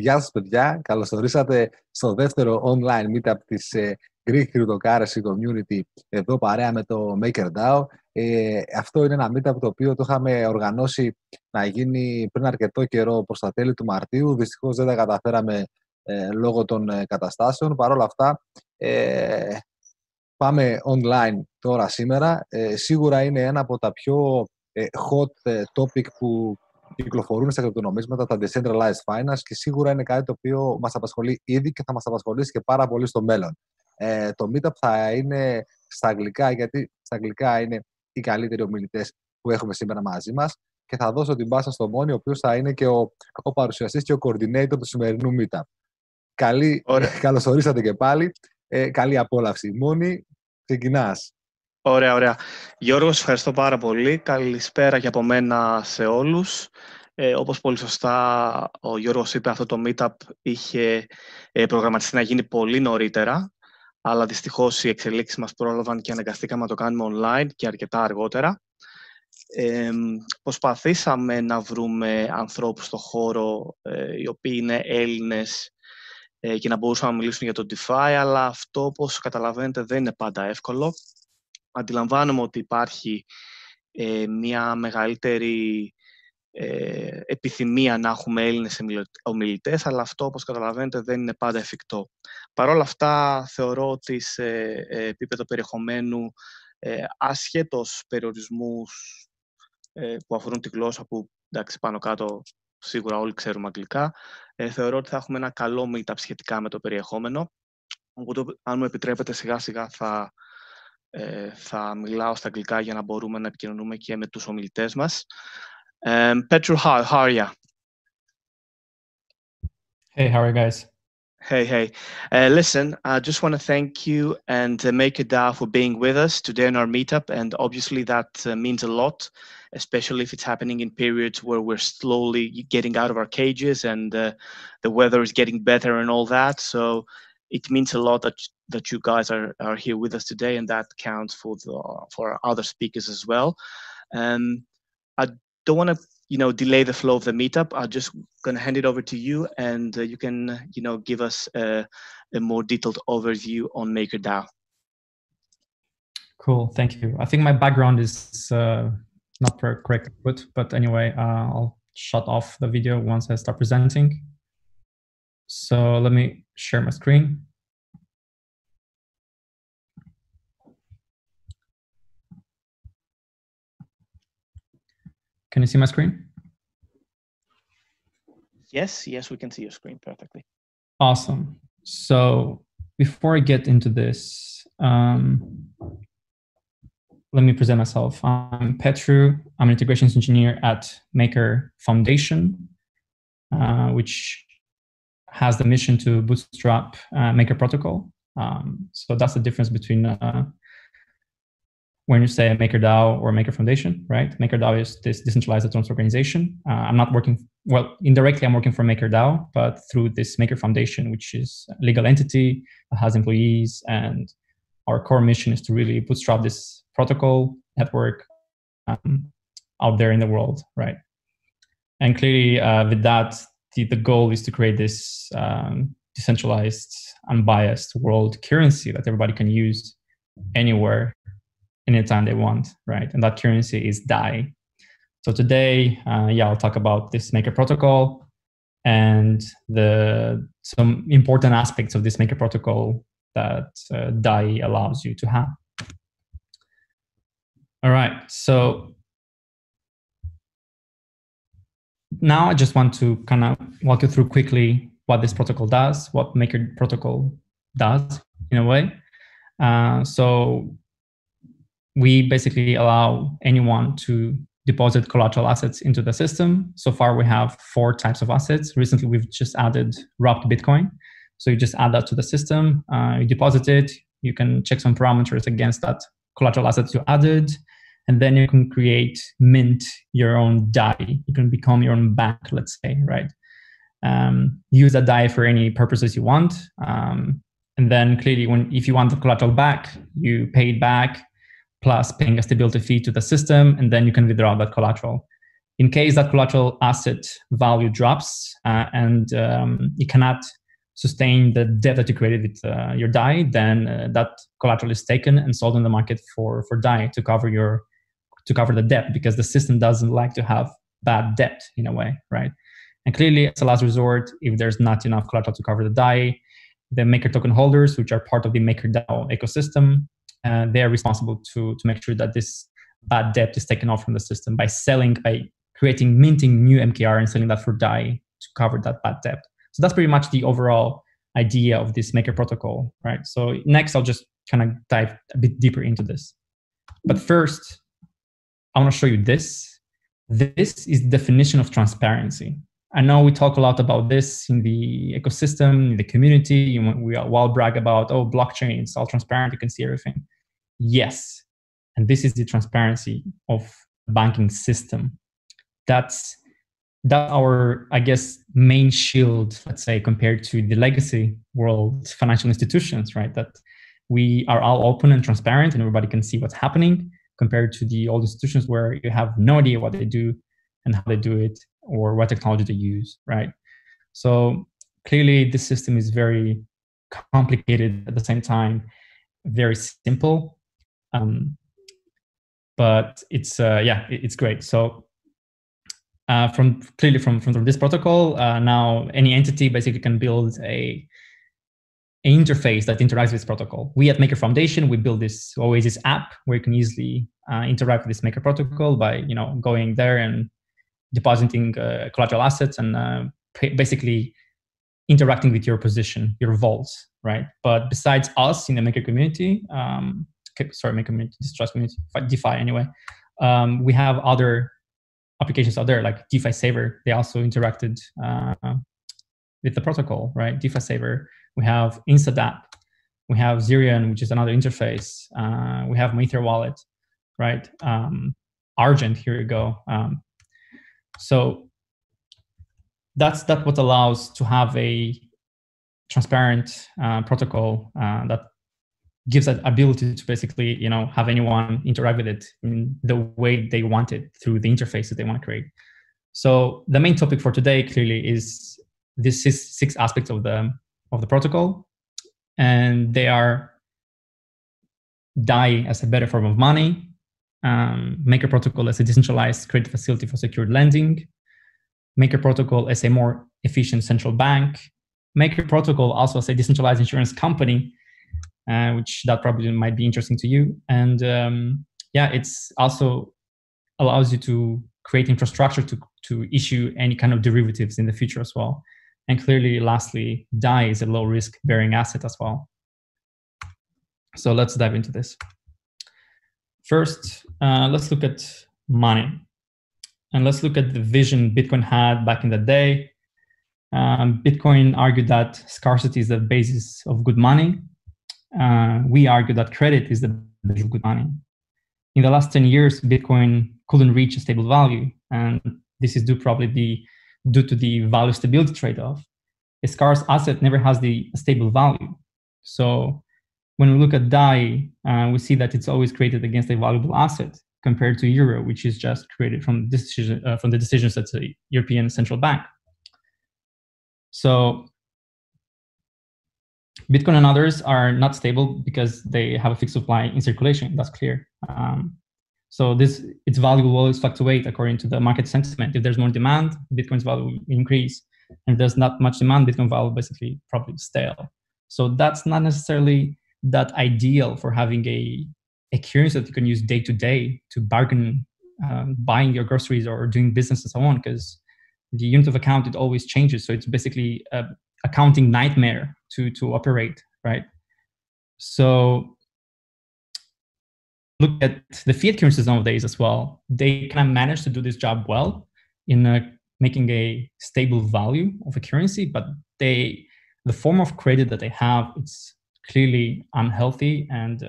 Γεια σας παιδιά, καλώς ορίσατε στο δεύτερο online meetup της Greek Cryptocurrency Community εδώ παρέα με το MakerDAO. Αυτό είναι ένα meetup το οποίο το είχαμε οργανώσει να γίνει πριν αρκετό καιρό προς τα τέλη του Μαρτίου. Δυστυχώς δεν τα καταφέραμε λόγω των καταστάσεων. Παρ' όλα αυτά πάμε online τώρα σήμερα. Σίγουρα είναι ένα από τα πιο hot topic που κυκλοφορούν στα κρυπτονομίσματα, τα Decentralized Finance, και σίγουρα είναι κάτι το οποίο μας απασχολεί ήδη και θα μας απασχολήσει και πάρα πολύ στο μέλλον. Το Meetup θα είναι στα αγγλικά, γιατί στα αγγλικά είναι οι καλύτεροι ομιλητές που έχουμε σήμερα μαζί μας, και θα δώσω την πάσα στο Μόνη, ο οποίος θα είναι και ο παρουσιαστής και ο coordinator του σημερινού Meetup. Καλώς ορίσατε και πάλι. Καλή απόλαυση. Μόνη, ξεκινάς. Ωραία. Γιώργο, ευχαριστώ πάρα πολύ. Καλησπέρα και από μένα σε όλους. Όπως πολύ σωστά ο Γιώργος είπε, αυτό το meetup είχε προγραμματιστεί να γίνει πολύ νωρίτερα, αλλά δυστυχώς οι εξελίξεις μας πρόλαβαν και αναγκαστήκαμε να το κάνουμε online και αρκετά αργότερα. Προσπαθήσαμε να βρούμε ανθρώπους στο χώρο οι οποίοι είναι Έλληνες και να μπορούσαν να μιλήσουν για το DeFi, αλλά αυτό, όπως καταλαβαίνετε, δεν είναι πάντα εύκολο. Αντιλαμβάνομαι ότι υπάρχει μια μεγαλύτερη επιθυμία να έχουμε Έλληνες ομιλητές, αλλά αυτό, όπως καταλαβαίνετε, δεν είναι πάντα εφικτό. Παρ' όλα αυτά, θεωρώ ότι σε επίπεδο περιεχομένου, άσχετος περιορισμούς που αφορούν τη γλώσσα, που εντάξει, πάνω κάτω σίγουρα όλοι ξέρουμε αγγλικά, θεωρώ ότι θα έχουμε ένα καλό meetup σχετικά με το περιεχόμενο. Οπότε, αν μου επιτρέπετε, σιγά-σιγά θα μιλάω στα αγγλικά για να μπορούμε να επικοινωνούμε και με τους ομιλητές μας. Petru, how are you? Hey, how are you guys? Hey. Listen, I just want to thank you and MakerDAO for being with us today in our meetup, and obviously that means a lot, especially if it's happening in periods where we're slowly getting out of our cages and the weather is getting better and all that. So it means a lot that you guys are here with us today, and that counts for other speakers as well. I don't want to delay the flow of the meetup. I'm just going to hand it over to you, and you can give us a more detailed overview on MakerDAO. Cool, thank you. I think my background is not correctly put, but anyway, I'll shut off the video once I start presenting. So let me share my screen. Can you see my screen? Yes, we can see your screen perfectly. Awesome. So before I get into this, let me present myself. I'm Petru. I'm an integrations engineer at Maker Foundation, which has the mission to bootstrap Maker protocol. So that's the difference between when you say a MakerDAO or Maker Foundation, right? MakerDAO is this decentralized autonomous organization. I'm not working, well, indirectly I'm working for MakerDAO, but through this Maker Foundation, which is a legal entity that has employees, and our core mission is to really bootstrap this protocol network out there in the world, right? And clearly with that, the goal is to create this decentralized, unbiased world currency that everybody can use anywhere, anytime they want, right? And that currency is DAI. So today, I'll talk about this Maker protocol and some important aspects of this Maker protocol that DAI allows you to have. All right, so now I just want to kind of walk you through quickly what this protocol does, what Maker protocol does in a way. So we basically allow anyone to deposit collateral assets into the system. So far, we have 4 types of assets. Recently, we've just added wrapped Bitcoin. So you just add that to the system, you deposit it, you can check some parameters against that collateral assets you added, and then you can mint your own DAI. You can become your own bank, let's say, right? Use that DAI for any purposes you want. And then clearly, if you want the collateral back, you pay it back, plus paying a stability fee to the system, and then you can withdraw that collateral. In case that collateral asset value drops and you cannot sustain the debt that you created with your DAI, then that collateral is taken and sold on the market for DAI to cover the debt, because the system doesn't like to have bad debt in a way, right? And clearly, as a last resort, if there's not enough collateral to cover the DAI, the Maker token holders, which are part of the MakerDAO ecosystem, they are responsible to make sure that this bad debt is taken off from the system by minting new MKR and selling that for DAI to cover that bad debt. So that's pretty much the overall idea of this Maker protocol, right? So next, I'll just kind of dive a bit deeper into this. But first, I want to show you this. This is the definition of transparency. I know we talk a lot about this in the ecosystem, in the community. We all brag about, oh, blockchain, it's all transparent, you can see everything. Yes, and this is the transparency of the banking system. That's our, I guess, main shield, let's say, compared to the legacy world financial institutions, right? That we are all open and transparent and everybody can see what's happening, compared to the old institutions where you have no idea what they do and how they do it or what technology they use, right? So clearly this system is very complicated, at the same time, very simple. But it's, it's great. So from this protocol, now any entity basically can build an interface that interacts with this protocol. We at Maker Foundation, we build this Oasis app where you can easily interact with this Maker protocol by going there and depositing collateral assets and basically interacting with your position, your vaults, right? But besides us in the Maker community, Maker community, distrust community, DeFi anyway, we have other applications out there like DeFi Saver. They also interacted with the protocol, right? DeFi Saver. We have InstaDApp. We have Zerion, which is another interface. We have Ether Wallet, right? Argent, here you go. So that's what allows to have a transparent protocol that gives that ability to basically, have anyone interact with it in the way they want it through the interfaces they want to create. So the main topic for today clearly is this six aspects of the protocol, and they are DAI as a better form of money, Maker protocol as a decentralized credit facility for secured lending, Maker protocol as a more efficient central bank, Maker protocol also as a decentralized insurance company, which that probably might be interesting to you. And it's also allows you to create infrastructure to issue any kind of derivatives in the future as well. And clearly, lastly, DAI is a low risk bearing asset as well. So let's dive into this. First, let's look at money. And let's look at the vision Bitcoin had back in the day. Bitcoin argued that scarcity is the basis of good money. We argue that credit is the basis of good money. In the last 10 years, Bitcoin couldn't reach a stable value. And this is probably due to the value stability trade-off. A scarce asset never has the stable value. So when we look at DAI, we see that it's always created against a valuable asset compared to euro, which is just created from the decisions of the European Central Bank. So Bitcoin and others are not stable because they have a fixed supply in circulation. That's clear. So its value will always fluctuate according to the market sentiment. If there's more demand, Bitcoin's value will increase. And if there's not much demand, Bitcoin value basically probably stale. So that's not necessarily that ideal for having a currency that you can use day to day to bargain, buying your groceries or doing business and so on, because the unit of account, it always changes. So it's basically a accounting nightmare to operate, right? So look at the fiat currencies nowadays as well. They kind of manage to do this job well in making a stable value of a currency, but the form of credit that they have, it's clearly unhealthy and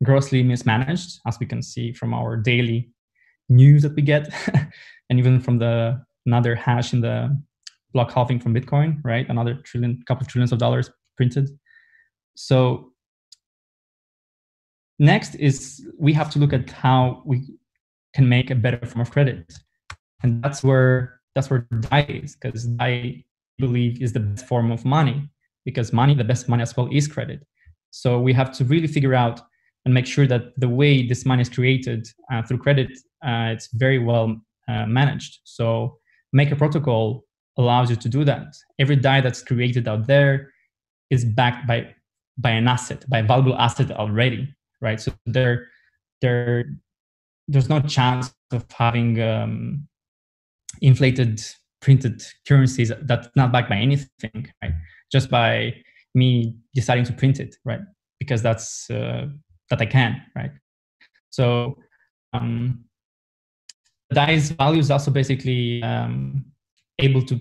grossly mismanaged, as we can see from our daily news that we get, and even from another hash in the block halving from Bitcoin, right? Another couple of trillions of dollars printed. So next is we have to look at how we can make a better form of credit. And that's where DAI is, because DAI, I believe, is the best form of money, because money, the best money as well, is credit. So we have to really figure out and make sure that the way this money is created through credit, it's very well managed. So Maker Protocol allows you to do that. Every DAI that's created out there is backed by an asset, by a valuable asset already, right? So there's no chance of having inflated printed currencies that's not backed by anything, right? Just by me deciding to print it, right? Because that's that I can, right? So DAI's value is also basically able to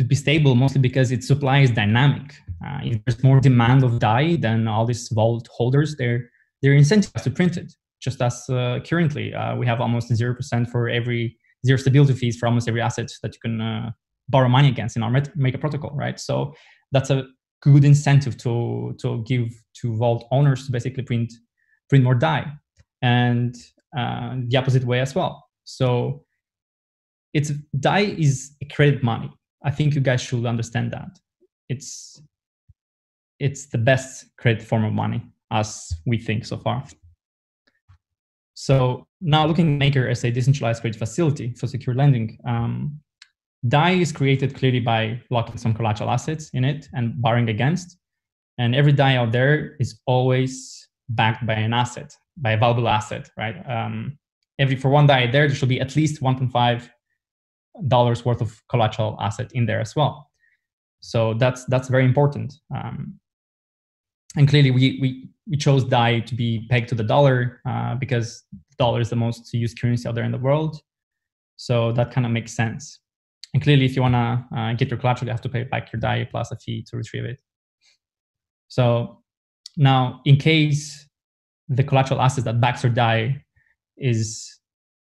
be stable, mostly because its supply is dynamic. If there's more demand of DAI, then all these vault holders, they're incentivized to print it. Just as currently, we have almost 0% for zero stability fees for almost every asset that you can borrow money against in our Maker Protocol, right? So that's a good incentive to give to vault owners to basically print more DAI, and the opposite way as well. So DAI is a credit money. I think you guys should understand that. It's the best credit form of money, as we think so far. So now looking at Maker as a decentralized credit facility for secure lending, DAI is created clearly by locking some collateral assets in it and borrowing against. And every DAI out there is always backed by an asset, by a valuable asset, right? For one DAI there should be at least $1.5 worth of collateral asset in there as well. So that's very important. And clearly we chose DAI to be pegged to the dollar because the dollar is the most used currency out there in the world. So that kind of makes sense. And clearly, if you want to get your collateral, you have to pay back your DAI plus a fee to retrieve it. So now, in case the collateral asset that backs your DAI is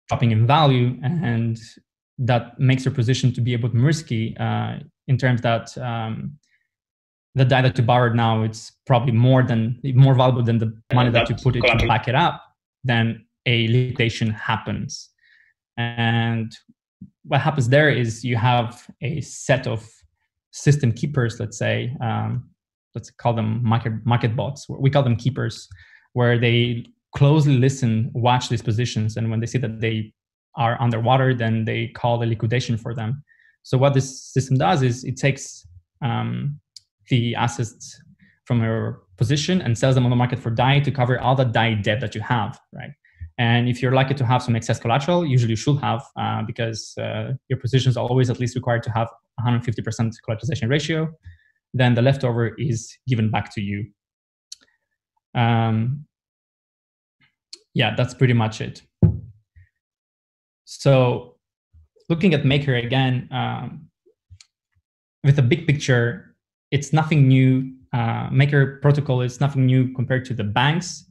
dropping in value, and that makes your position to be a bit risky in terms that the DAI that you borrowed now, it's probably more valuable than the money that you put it to back it up, then a liquidation happens. And what happens there is you have a set of system keepers, let's say, let's call them market bots. We call them keepers, where they closely watch these positions, and when they see that they are underwater, then they call the liquidation for them. So what this system does is it takes the assets from your position and sells them on the market for DAI to cover all the DAI debt that you have, right? And if you're lucky to have some excess collateral, usually you should have, because your positions are always at least required to have 150% collateralization ratio, then the leftover is given back to you. Yeah, that's pretty much it. So looking at Maker again, with the big picture, it's nothing new. Maker Protocol is nothing new compared to the banks.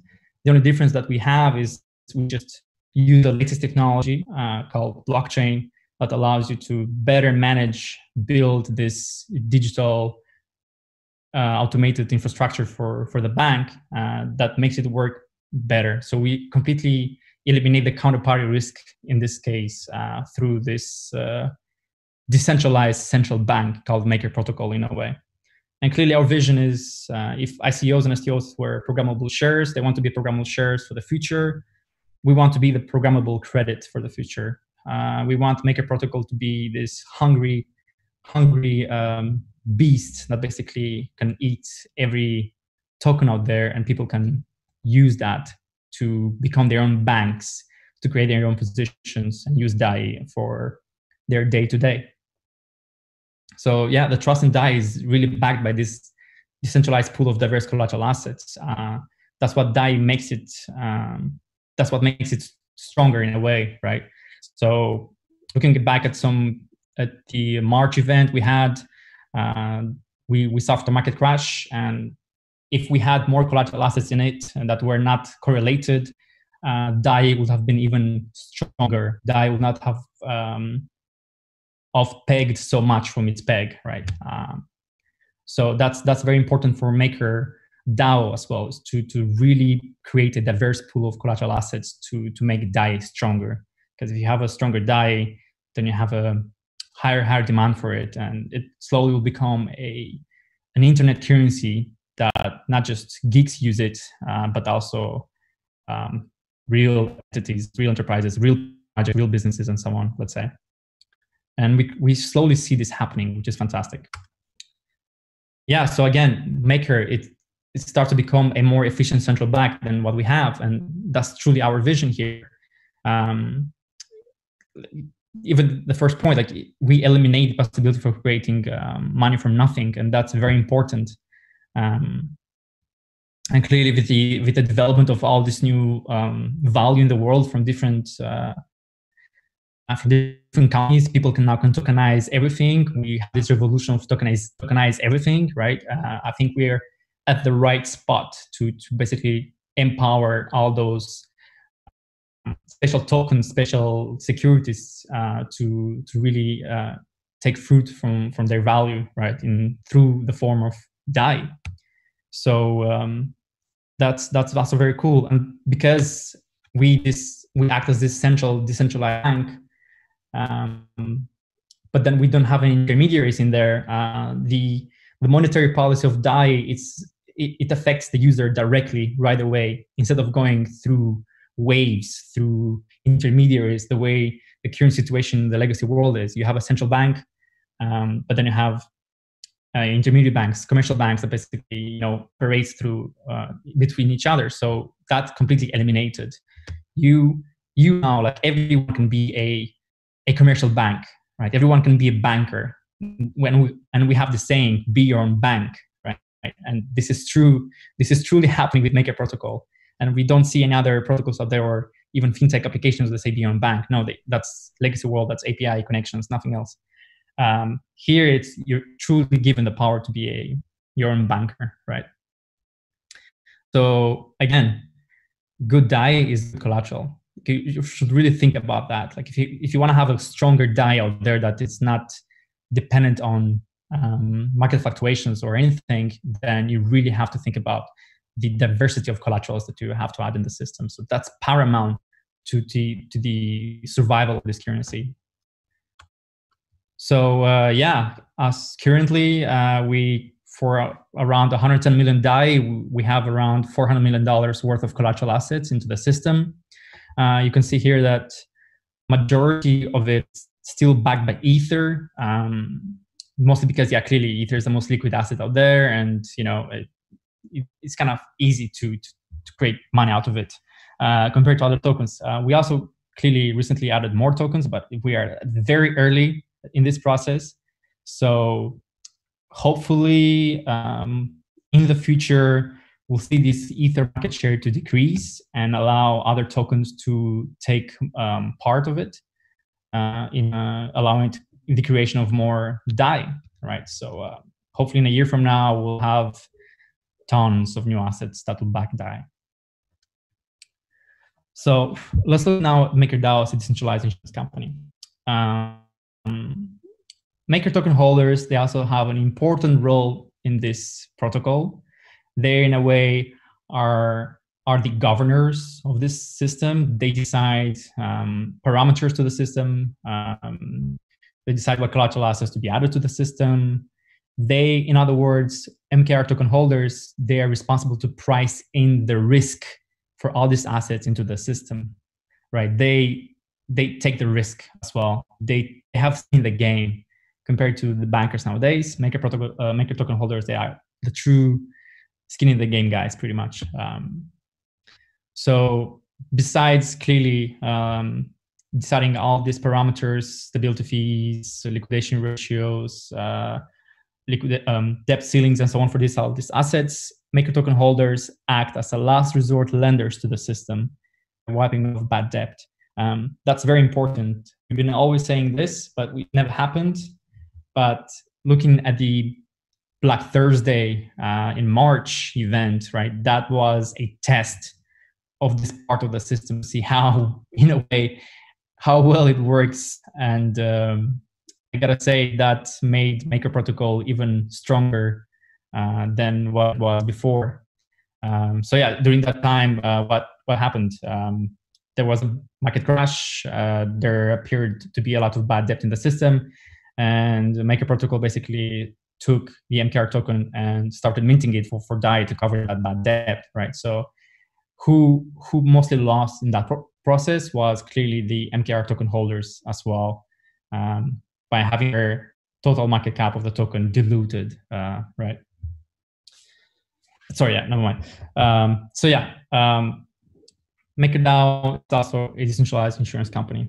The only difference that we have is we just use the latest technology called blockchain that allows you to better build this digital automated infrastructure for the bank that makes it work better. So we completely eliminate the counterparty risk in this case through this decentralized central bank called Maker Protocol in a way. And clearly our vision is if ICOs and STOs were programmable shares, they want to be programmable shares for the future. We want to be the programmable credit for the future. We want Maker Protocol to be this hungry beast that basically can eat every token out there, and people can use that to become their own banks, to create their own positions and use DAI for their day-to-day. So yeah, the trust in DAI is really backed by this decentralized pool of diverse collateral assets. That's what DAI makes it. That's what makes it stronger in a way, right? So looking back at the March event we had, we suffered a market crash, and if we had more collateral assets in it and that were not correlated, DAI would have been even stronger. DAI would not have off-pegged so much from its peg, right? So that's very important for MakerDAO as well, is to really create a diverse pool of collateral assets to make DAI stronger. Because if you have a stronger DAI, then you have a higher demand for it, and it slowly will become an internet currency that not just geeks use it, but also real entities, real enterprises, real projects, real businesses, and so on, let's say. And we slowly see this happening, which is fantastic. Yeah, so again, Maker, it starts to become a more efficient central bank than what we have, and that's truly our vision here. Even the first point, like, we eliminate the possibility for creating money from nothing, and that's very important. And clearly, with the development of all this new value in the world from different companies, people can now tokenize everything. We have this revolution of tokenize everything, right? I think we're at the right spot to basically empower all those special tokens, special securities to really take fruit from their value, right? Through the form of DAI. So that's also very cool. And because we act as this decentralized bank, but then we don't have any intermediaries in there. The monetary policy of DAI, it affects the user directly right away, instead of going through waves, through intermediaries, the way the current situation in the legacy world is. You have a central bank, but then you have intermediate banks, commercial banks that basically, parades through between each other. So that's completely eliminated. You now, like, everyone can be a commercial bank, right? Everyone can be a banker. And we have the saying, be your own bank, right? And this is true. This is truly happening with Maker Protocol. And we don't see any other protocols out there, or even fintech applications that say be your own bank. No, that's legacy world, that's API connections, nothing else. Here, you're truly given the power to be your own banker, right? So again, good DAI is collateral. You should really think about that. Like, if you want to have a stronger DAI out there that it's not dependent on market fluctuations or anything, then you really have to think about the diversity of collaterals that you have to add in the system. So that's paramount to the survival of this currency. So as currently for around 110 million DAI, we have around $400 million worth of collateral assets into the system. You can see here that majority of it still backed by Ether, mostly because, clearly Ether is the most liquid asset out there, and it's kind of easy to create money out of it compared to other tokens. We also clearly recently added more tokens, but we are very early in this process. So hopefully in the future, we'll see this Ether market share to decrease and allow other tokens to take part of it in allowing the creation of more DAI, right? So hopefully in a year from now, we'll have tons of new assets that will back DAI. So let's look now at MakerDAO as a decentralized insurance company. Maker token holders, they also have an important role in this protocol. They, in a way, are the governors of this system. They decide parameters to the system. They decide what collateral assets to be added to the system. They, in other words, MKR token holders, they are responsible to price in the risk for all these assets into the system, right? They take the risk as well. They have skin in the game compared to the bankers nowadays. Maker token holders, they are the true skin in the game guys, pretty much. So besides clearly deciding all these parameters, stability fees, liquidation ratios, debt ceilings, and so on for all these assets, Maker token holders act as a last resort lenders to the system, wiping off bad debt. That's very important. We've been always saying this, but it never happened. But looking at the Black Thursday in March event, right, that was a test of this part of the system, see how, in a way, how well it works. And I gotta say that made Maker Protocol even stronger than what it was before. So yeah, during that time, what happened? there was a market crash. There appeared to be a lot of bad debt in the system, and the Maker protocol basically took the MKR token and started minting it for DAI to cover that bad debt, right? So who mostly lost in that process was clearly the MKR token holders as well, by having their total market cap of the token diluted, right? Sorry, yeah, never mind. MakerDAO is also a decentralized insurance company.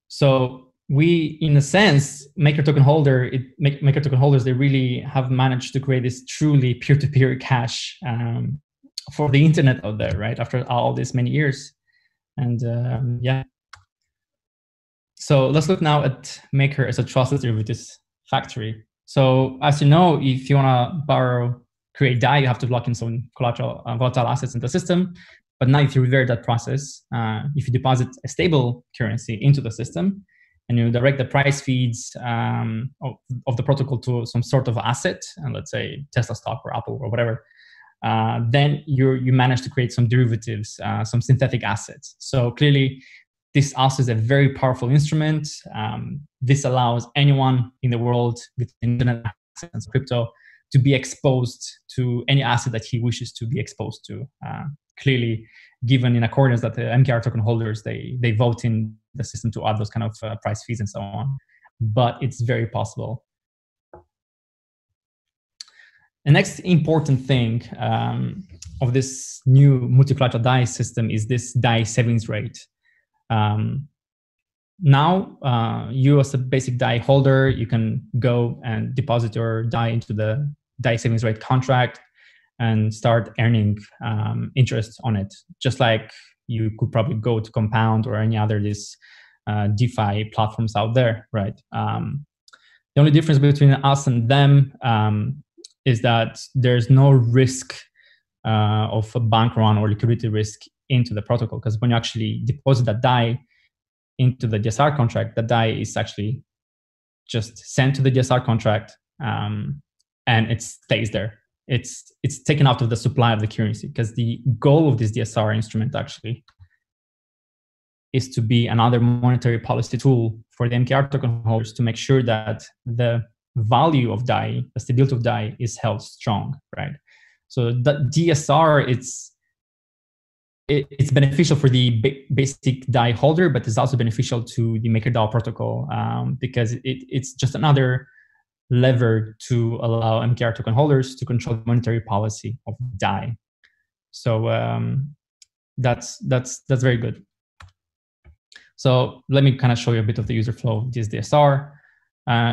So we, in a sense, Maker token holders, they really have managed to create this truly peer-to-peer cash for the internet out there, right? After all these many years. And so let's look now at Maker as a trusted derivatives factory. So as you know, if you want to create DAI, you have to lock in some collateral volatile assets in the system. But now if you revert that process, if you deposit a stable currency into the system and you direct the price feeds of the protocol to some sort of asset, and let's say Tesla stock or Apple or whatever, then you manage to create some derivatives, some synthetic assets. So clearly, this also is a very powerful instrument. This allows anyone in the world with internet access and crypto to be exposed to any asset that he wishes to be exposed to. Clearly, given in accordance that the MKR token holders, they vote in the system to add those kind of price fees and so on. But it's very possible. The next important thing of this new multi-collateral DAI system is this DAI savings rate. Now, you as a basic DAI holder, you can go and deposit your DAI into the DAI savings rate contract and start earning interest on it, just like you could probably go to Compound or any other DeFi platforms out there, right? The only difference between us and them is that there's no risk of a bank run or liquidity risk into the protocol, because when you actually deposit that DAI into the DSR contract, the DAI is actually just sent to the DSR contract and it stays there. It's taken out of the supply of the currency, because the goal of this DSR instrument actually is to be another monetary policy tool for the MKR token holders to make sure that the value of DAI, the stability of DAI, is held strong, right? So the DSR, it's beneficial for the basic DAI holder, but it's also beneficial to the MakerDAO protocol because it's just another lever to allow MKR token holders to control the monetary policy of DAI. So that's very good. So let me kind of show you a bit of the user flow of this DSR.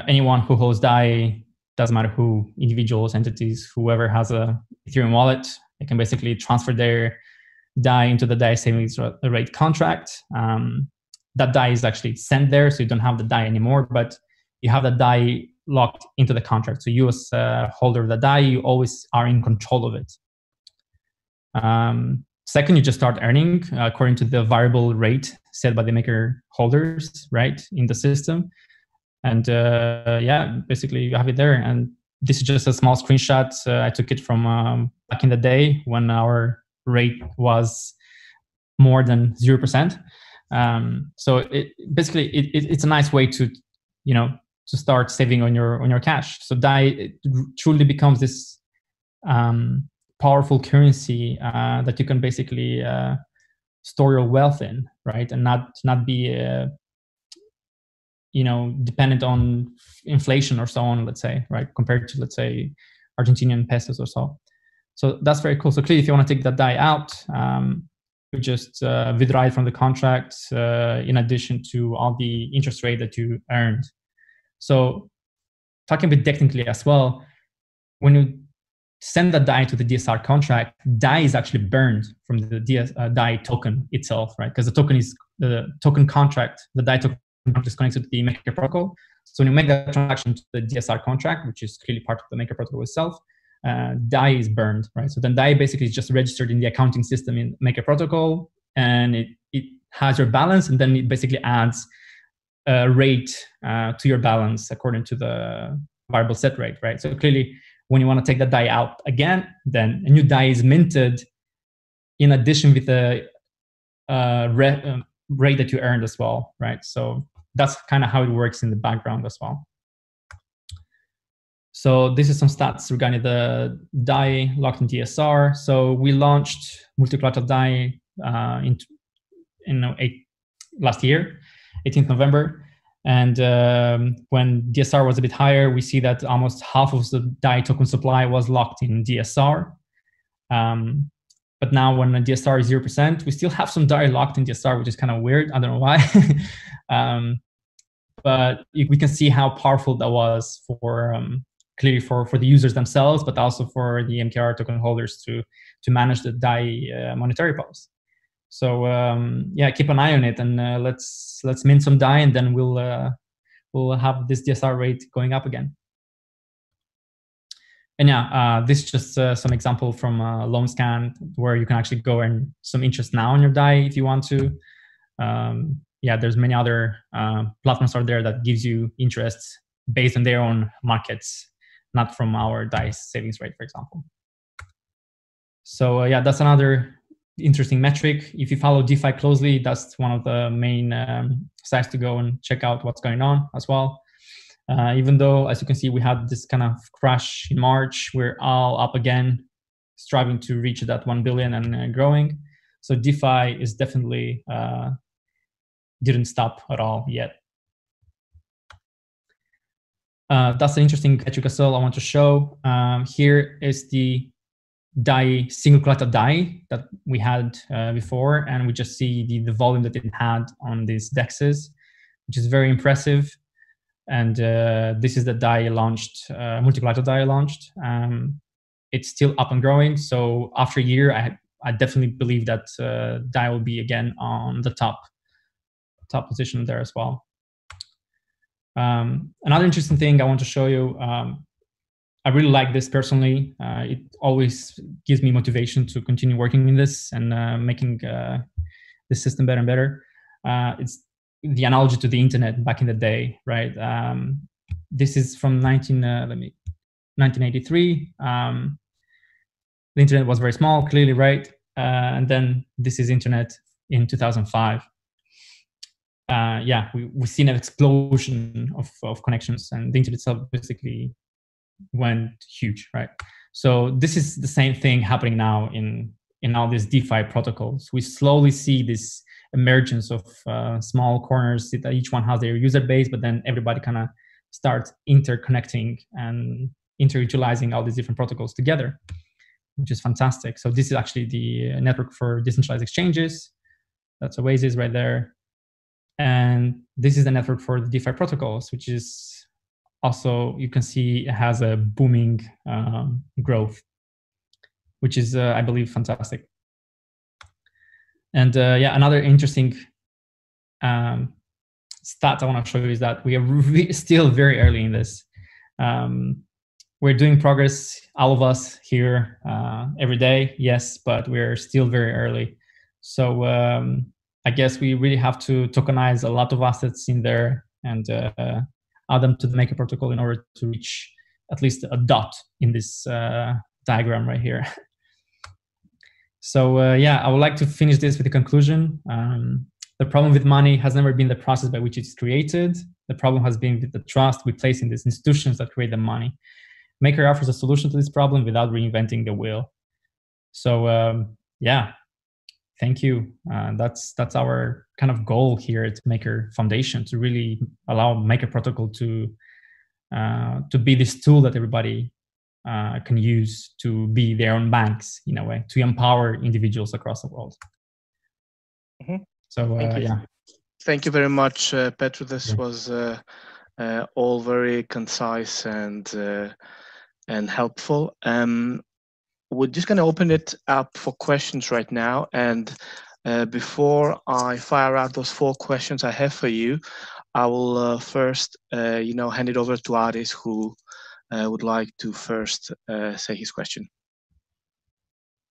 Anyone who holds DAI, doesn't matter who, individuals, entities, whoever has a Ethereum wallet, they can basically transfer their DAI into the DAI savings rate contract. That DAI is actually sent there, so you don't have the DAI anymore, but you have the DAI locked into the contract. So you as a holder of the DAI, you always are in control of it. Second, you just start earning according to the variable rate set by the Maker holders, right, in the system. And basically you have it there. And this is just a small screenshot. I took it from back in the day when our rate was more than 0%. So it's a nice way to, to start saving on your cash. So DAI truly becomes this powerful currency that you can basically store your wealth in, right, and not be dependent on inflation or so on, let's say, right, compared to, let's say, Argentinian pesos or so. So that's very cool. So clearly, if you want to take that DAI out, you just withdraw it from the contract in addition to all the interest rate that you earned. So talking a bit technically as well, when you send that DAI to the DSR contract, DAI is actually burned from the DAI token itself, right? Because the token contract, the DAI token contract is connected to the Maker protocol. So when you make that transaction to the DSR contract, which is clearly part of the Maker protocol itself, DAI is burned, right? So then DAI basically is just registered in the accounting system in Maker protocol, and it has your balance, and then it basically adds a rate to your balance according to the variable set rate, right? So clearly, when you want to take that DAI out again, then a new DAI is minted in addition with a rate that you earned as well, right? So that's kind of how it works in the background as well. So this is some stats regarding the DAI locked in DSR. So we launched multi-collateral DAI last year, 18th November. And when DSR was a bit higher, we see that almost half of the DAI token supply was locked in DSR. But now when the DSR is 0%, we still have some DAI locked in DSR, which is kind of weird. I don't know why. But we can see how powerful that was for clearly for the users themselves, but also for the MKR token holders to manage the DAI monetary pools. So yeah, keep an eye on it, and let's mint some DAI, and then we'll have this DSR rate going up again. And yeah, this is just some example from LoanScan, where you can actually go and some interest now on your DAI if you want to. Yeah, there's many other platforms out there that gives you interest based on their own markets, not from our DAI savings rate, for example. So yeah, that's another interesting metric. If you follow DeFi closely, that's one of the main sites to go and check out what's going on as well. Even though, as you can see, we had this kind of crash in March, we're all up again, striving to reach that 1 billion and growing. So DeFi is definitely didn't stop at all yet. That's an interesting metric as well I want to show. Here is the DAI, single collateral DAI that we had before, and we just see the volume that it had on these DEXs, which is very impressive. And this is the DAI launched, multi-collateral DAI launched. It's still up and growing. So after a year, I definitely believe that DAI will be again on the top position there as well. Another interesting thing I want to show you, I really like this personally. It always gives me motivation to continue working in this and making the system better and better. It's the analogy to the internet back in the day, right? This is from 1983. The internet was very small, clearly, right? And then this is internet in 2005. Yeah, we've seen an explosion of connections, and the internet itself basically went huge, right? So this is the same thing happening now in all these DeFi protocols. We slowly see this emergence of small corners that each one has their user base, but then everybody kind of starts interconnecting and interutilizing all these different protocols together, which is fantastic. So this is actually the network for decentralized exchanges. That's Oasis right there. And this is the network for the DeFi protocols, which is also, you can see it has a booming growth, which is, I believe, fantastic. And yeah, another interesting stat I want to show you is that we are still very early in this. We're doing progress, all of us here, every day, yes, but we're still very early. So I guess we really have to tokenize a lot of assets in there and add them to the Maker protocol in order to reach at least a dot in this diagram right here. So yeah, I would like to finish this with a conclusion. The problem with money has never been the process by which it's created. The problem has been with the trust we place in these institutions that create the money. Maker offers a solution to this problem without reinventing the wheel. So yeah, thank you. That's our kind of goal here at Maker Foundation, to really allow Maker Protocol to be this tool that everybody can use to be their own banks, in a way, to empower individuals across the world. Mm-hmm. So yeah. Thank you very much, Petru. This was all very concise and helpful. We're just going to open it up for questions right now. And before I fire out those 4 questions I have for you, I will first, hand it over to Aris, who would like to first say his question.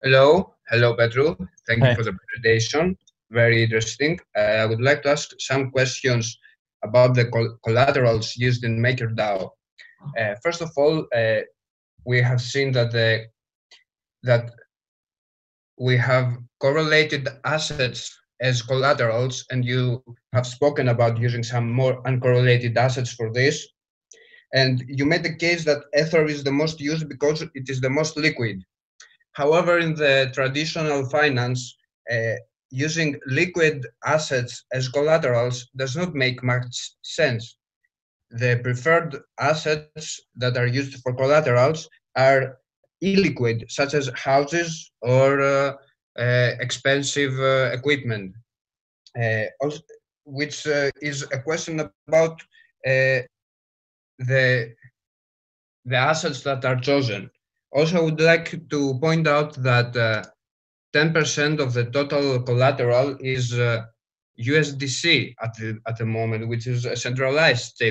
Hello, Petru. Thank you for the presentation. Very interesting. I would like to ask some questions about the collaterals used in MakerDAO. First of all, we have seen that we have correlated assets as collaterals, and you have spoken about using some more uncorrelated assets for this. And you made the case that Ether is the most used because it is the most liquid. However, in the traditional finance, using liquid assets as collaterals does not make much sense. The preferred assets that are used for collaterals are illiquid, such as houses or expensive equipment, which is a question about the assets that are chosen. Also, I would like to point out that 10% of the total collateral is USDC at the moment, which is a centralized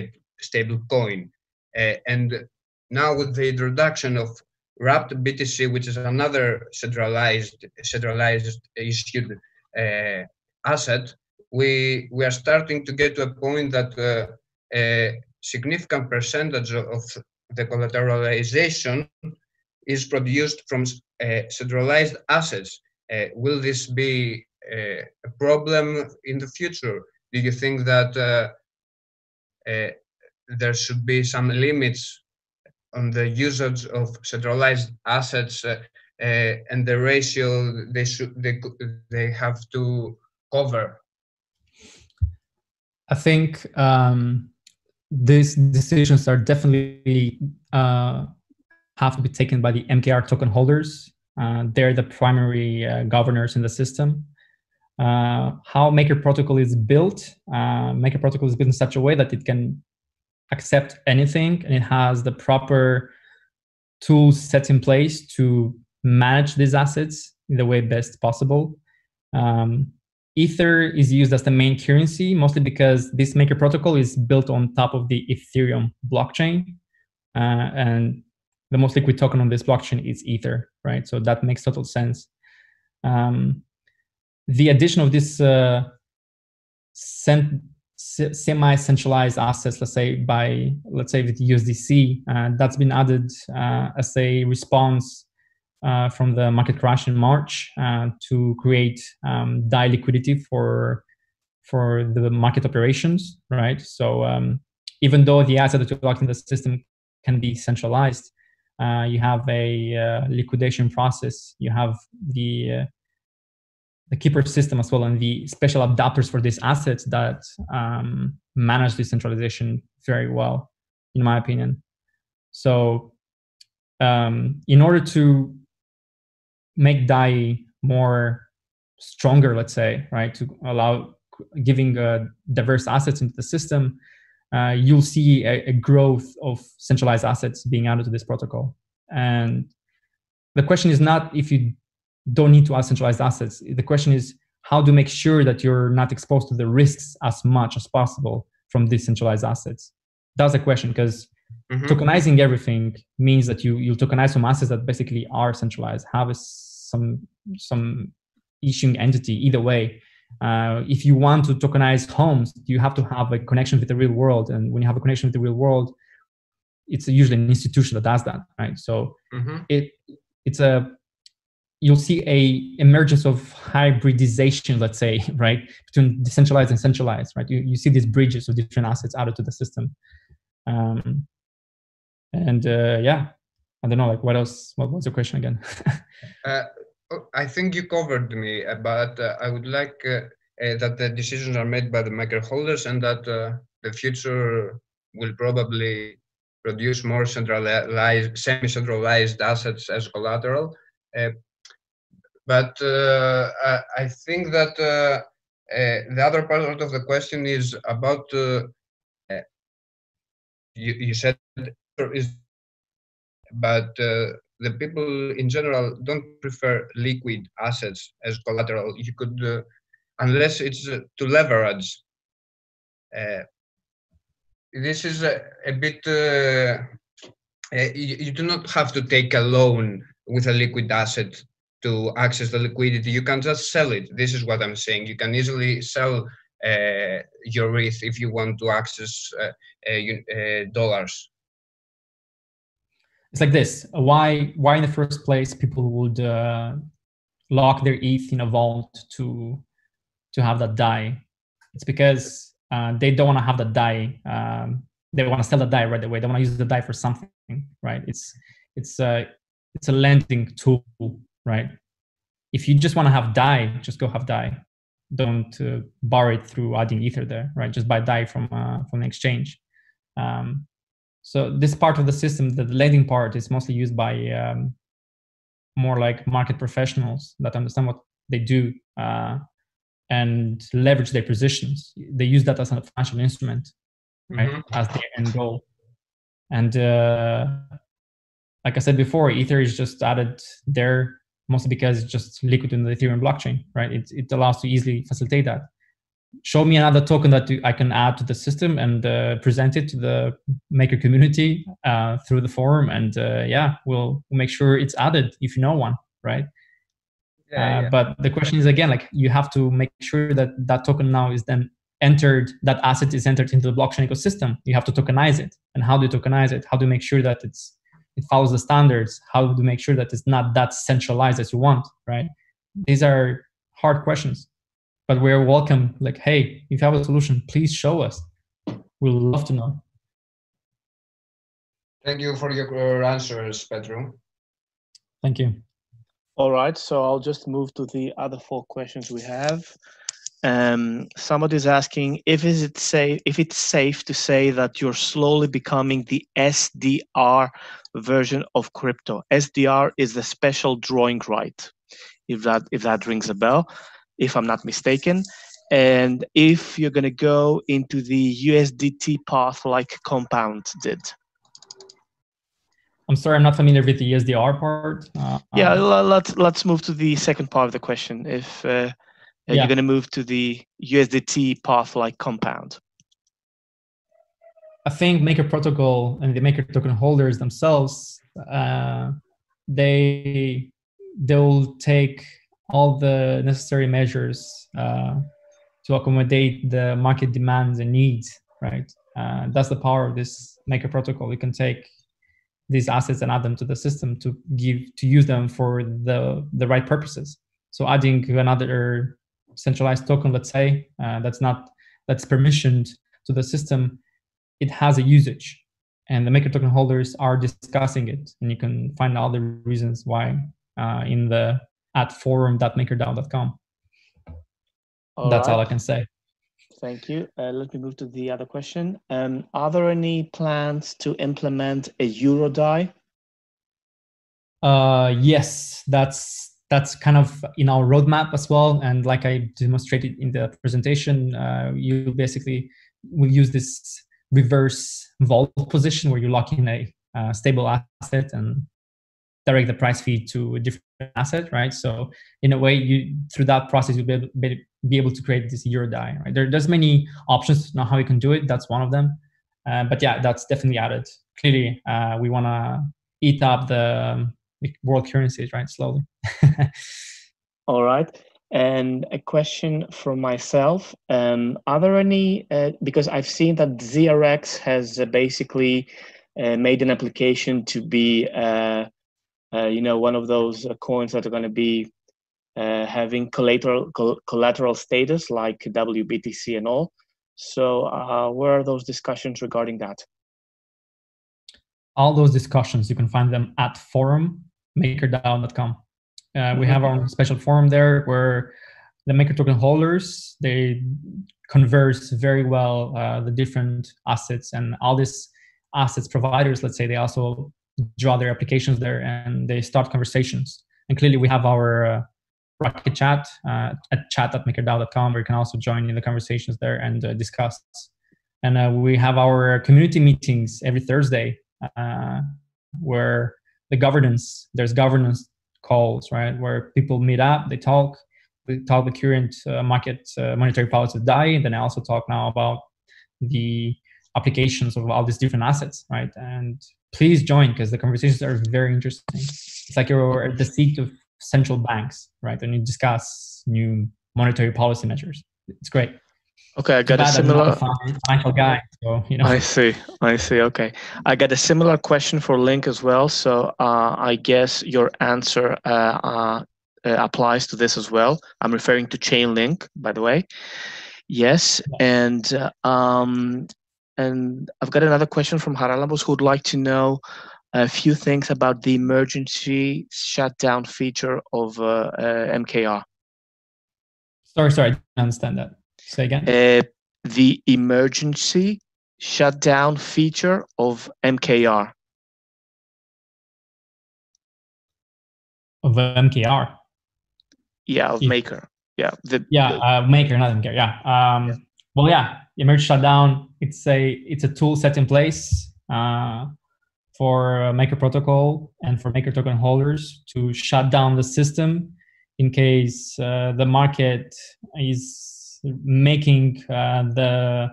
stable coin. And now with the introduction of wrapped BTC, which is another centralized issued asset, we are starting to get to a point that a significant percentage of the collateralization is produced from centralized assets. Will this be a problem in the future? Do you think that there should be some limits on the usage of centralized assets and the ratio they have to cover? I think these decisions are definitely have to be taken by the MKR token holders. They're the primary governors in the system. How Maker Protocol is built, Maker Protocol is built in such a way that it can accept anything, and it has the proper tools set in place to manage these assets in the way best possible. Ether is used as the main currency, mostly because this Maker Protocol is built on top of the Ethereum blockchain, and the most liquid token on this blockchain is Ether, right? So that makes total sense. The addition of this semi-centralized assets, let's say with USDC, that's been added as a response from the market crash in March to create DAI liquidity for the market operations, right? So even though the asset that you locked in the system can be centralized, you have a liquidation process. You have the keeper system as well, and the special adapters for these assets that manage decentralization very well, in my opinion. So in order to make DAI more stronger, let's say, right, to allow giving diverse assets into the system, you'll see a growth of centralized assets being added to this protocol. And the question is not if you don't need to add centralized assets. The question is how to make sure that you're not exposed to the risks as much as possible from these centralized assets. That's the question, because tokenizing everything means that you'll tokenize some assets that basically are centralized, have some issuing entity either way. If you want to tokenize homes, you have to have a connection with the real world. And when you have a connection with the real world, it's usually an institution that does that, right? So you'll see a emergence of hybridization, let's say, right, between decentralized and centralized, right? You see these bridges of different assets added to the system. Yeah, I don't know, like what else? What was the question again? I think you covered me, but I would like that the decisions are made by the maker holders, and that the future will probably produce more centralized, semi-centralized assets as collateral. But I think that the other part of the question is about you said but the people in general don't prefer liquid assets as collateral. You could, unless it's to leverage. This is a bit, you do not have to take a loan with a liquid asset to access the liquidity. You can just sell it. This is what I'm saying. You can easily sell your ETH if you want to access dollars. It's like this. Why in the first place people would lock their ETH in a vault to to have that DAI. It's because they don't want to have the DAI. They want to sell the DAI right away. They want to use the DAI for something, right? It's a lending tool, right? If you just want to have DAI, just go have DAI. Don't borrow it through adding Ether there, right? Just buy DAI from an exchange. So this part of the system, the lending part, is mostly used by more like market professionals that understand what they do and leverage their positions. They use that as a financial instrument, right, as their end goal. And like I said before, Ether is just added there mostly because it's just liquid in the Ethereum blockchain, right? It allows to easily facilitate that. Show me another token that I can add to the system and present it to the Maker community through the forum, and we'll make sure it's added if you know one, right? But the question is, again, like, you have to make sure that that token now is then entered, that asset is entered into the blockchain ecosystem. You have to tokenize it. And how do you tokenize it? How do you make sure that it follows the standards? How do you make sure that it's not that centralized as you want, right? These are hard questions, but we're welcome. Like, hey, if you have a solution, please show us. We'd love to know. Thank you for your answers, Petru. Thank you. All right, so I'll just move to the other 4 questions we have. Somebody's asking if it's safe to say that you're slowly becoming the SDR version of crypto. SDR is the special drawing right, if that rings a bell, if I'm not mistaken. And if you're going to go into the USDT path like Compound did. I'm sorry, I'm not familiar with the SDR part. Let's move to the second part of the question. If you're going to move to the USDT path like Compound. I think Maker Protocol and the Maker token holders themselves, they'll take all the necessary measures to accommodate the market demands and needs, right? That's the power of this Maker Protocol. You can take these assets and add them to the system to use them for the right purposes. So adding another centralized token, let's say, that's permissioned to the system, it has a usage, and the Maker token holders are discussing it, and you can find all the reasons why in the at forum.makerdao.com. That's all I can say. Thank you. Let me move to the other question. Are there any plans to implement a Euro DAI? Yes, that's kind of in our roadmap as well. And like I demonstrated in the presentation, you basically will use this reverse vault position where you lock in a stable asset and direct the price feed to a different asset, right? So in a way, through that process, you'll be able to create this Euro DAI, right? There's many options now how you can do it. That's one of them. But yeah, that's definitely added. Clearly, we want to eat up the world currencies, right? Slowly. All right. And a question from myself. Are there any, because I've seen that ZRX has basically made an application to be, one of those coins that are going to be having collateral status like WBTC and all. So where are those discussions regarding that? All those discussions, you can find them at forum.makerdao.com. We have our special forum there where the Maker token holders, they converse very well the different assets, and all these assets providers, let's say, they also draw their applications there and they start conversations. And clearly we have our Rocket Chat at chat.makerdao.com, where you can also join in the conversations there and discuss. And we have our community meetings every Thursday where there's governance calls, right? Where people meet up, they talk the current market monetary policy of DAI, and then I also talk now about the applications of all these different assets, right? And please join, because the conversations are very interesting. It's like you're at the seat of central banks, right? And you discuss new monetary policy measures. It's great. Okay, I got a similar financial guy. So, I see. Okay, I got a similar question for Link as well. So I guess your answer applies to this as well. I'm referring to Chainlink, by the way. Yes, and I've got another question from Haralambos who would like to know a few things about the emergency shutdown feature of MKR. Sorry, I didn't understand that. Say again. The emergency shutdown feature of MKR. Of MKR? Yeah, of Maker. Yeah. Maker, not MKR. Yeah. Well, yeah, emergency shutdown. It's a tool set in place for Maker protocol and for Maker token holders to shut down the system in case the market is making the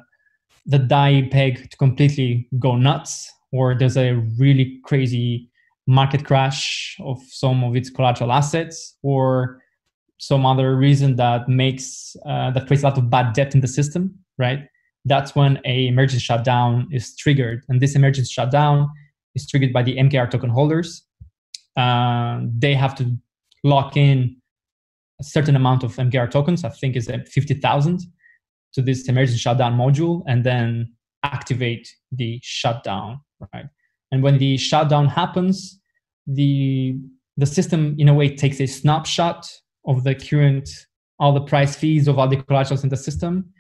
DAI peg to completely go nuts, or there's a really crazy market crash of some of its collateral assets, or some other reason that creates a lot of bad debt in the system, right? That's when a emergency shutdown is triggered. And this emergency shutdown is triggered by the MKR token holders. They have to lock in a certain amount of MKR tokens, I think is 50,000, to this emergency shutdown module, and then activate the shutdown, right? And when the shutdown happens, the system, in a way, takes a snapshot of the current, all the price fees of all the collaterals in the system.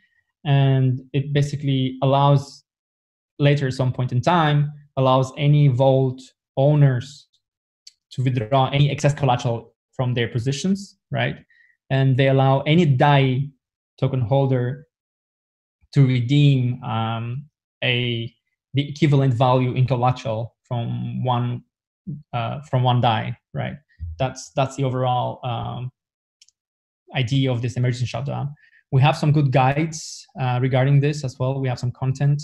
And it basically allows, later at some point in time, allows any vault owners to withdraw any excess collateral from their positions, right? And they allow any DAI token holder to redeem the equivalent value in collateral from one DAI, right? That's the overall idea of this emergency shutdown. We have some good guides regarding this as well. We have some content.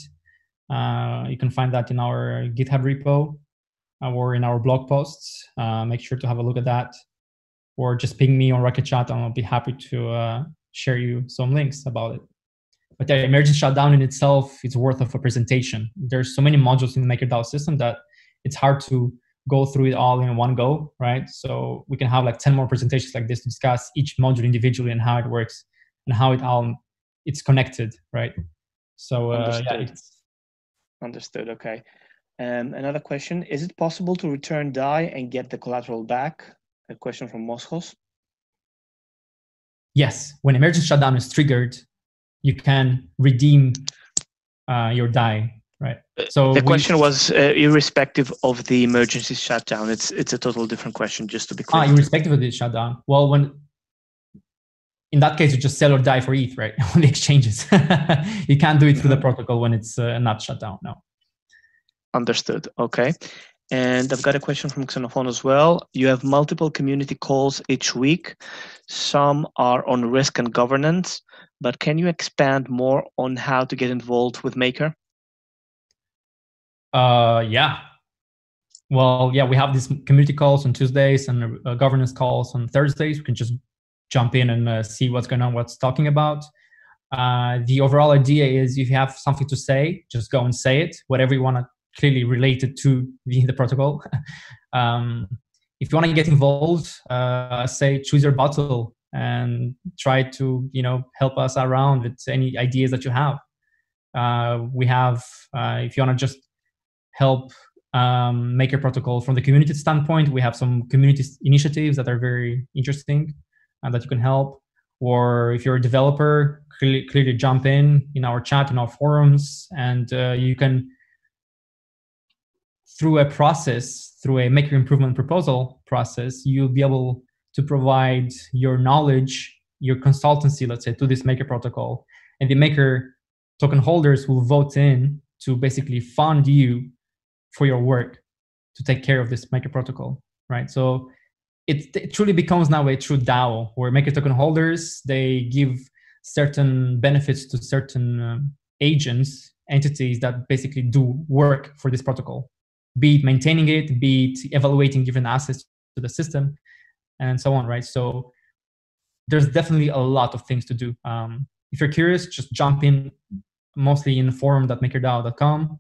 You can find that in our GitHub repo or in our blog posts. Make sure to have a look at that, or just ping me on Rocket Chat and I'll be happy to share you some links about it. But the emergency shutdown in itself is worth of a presentation. There's so many modules in the MakerDAO system that it's hard to go through it all in one go, right? So we can have like 10 more presentations like this to discuss each module individually and how it works and how it's connected, right? So Understood. Okay. Another question: is it possible to return DAI and get the collateral back? A question from Moschos. Yes, when emergency shutdown is triggered, you can redeem your DAI, right? So the question was irrespective of the emergency shutdown. It's a total different question, just to be clear. Irrespective of the shutdown. Well, in that case, you just sell or DAI for ETH, right? On the exchanges. You can't do it through the protocol when it's not shut down, no. Understood. Okay. And I've got a question from Xenophon as well. You have multiple community calls each week. Some are on risk and governance, but can you expand more on how to get involved with Maker? Yeah. Well, yeah, we have these community calls on Tuesdays and governance calls on Thursdays. We can just jump in and see what's going on, what's talking about. The overall idea is if you have something to say, just go and say it, whatever you want to clearly relate it to the protocol. If you want to get involved, say choose your battle and try to help us around with any ideas that you have. We have, if you want to just help Maker protocol from the community standpoint, we have some community initiatives that are very interesting and that you can help. Or if you're a developer, clearly jump in our chat, in our forums, and you can, through a process, through a Maker improvement proposal process, you'll be able to provide your knowledge, your consultancy, let's say, to this Maker protocol. And the Maker token holders will vote in to basically fund you for your work to take care of this Maker protocol, right? So it truly becomes now a true DAO, where Maker token holders, they give certain benefits to certain agents, entities that basically do work for this protocol, be it maintaining it, be it evaluating different assets to the system, and so on, right? So there's definitely a lot of things to do. If you're curious, just jump in, mostly in the forum.makerdao.com,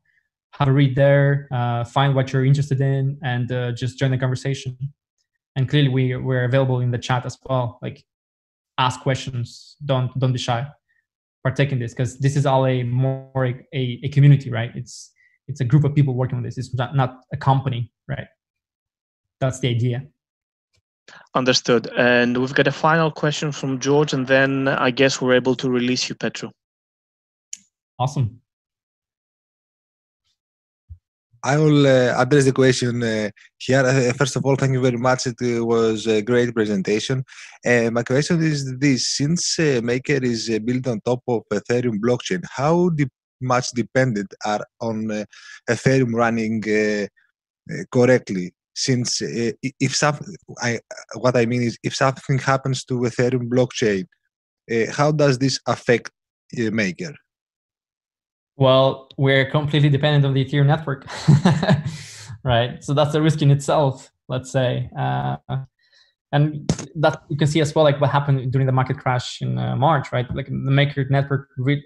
have a read there, find what you're interested in, and just join the conversation. And clearly we're available in the chat as well. Like, ask questions. Don't be shy. Partake in this, because this is all a community, right? It's a group of people working on this. It's not a company, right? That's the idea. Understood. And we've got a final question from George, and then I guess we're able to release you, Petru. Awesome. I will address the question here. First of all, thank you very much. It was a great presentation. My question is this: since Maker is built on top of Ethereum blockchain, how much dependent are on Ethereum running correctly? Since what I mean is, if something happens to Ethereum blockchain, how does this affect Maker? Well, we're completely dependent on the Ethereum network, right? So that's a risk in itself, let's say. And that you can see as well, like what happened during the market crash in March, right? Like the Maker network, the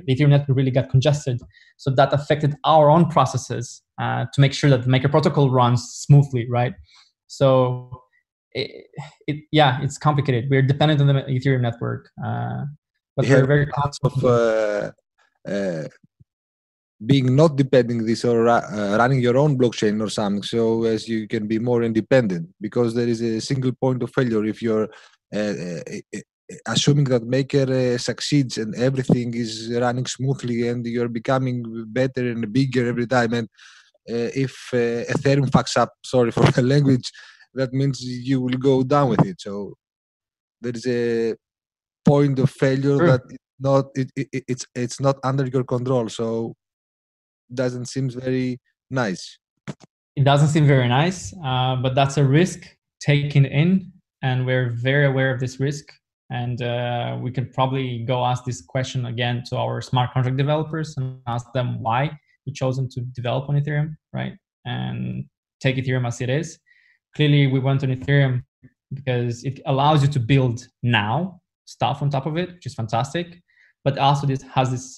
Ethereum network really got congested. So that affected our own processes to make sure that the Maker protocol runs smoothly, right? So it's complicated. We're dependent on the Ethereum network, but we're very confident of being not depending this or running your own blockchain or something, so as you can be more independent, because there is a single point of failure if you're assuming that Maker succeeds and everything is running smoothly and you're becoming better and bigger every time, and if Ethereum fucks up, sorry for the language, that means you will go down with it. So there is a point of failure that it's not under your control, so doesn't seem very nice. It doesn't seem very nice, but that's a risk taken in, and we're very aware of this risk. And we can probably go ask this question again to our smart contract developers and ask them why we chosen to develop on Ethereum, right? And take Ethereum as it is. Clearly, we went on Ethereum because it allows you to build now stuff on top of it, which is fantastic. But also this has this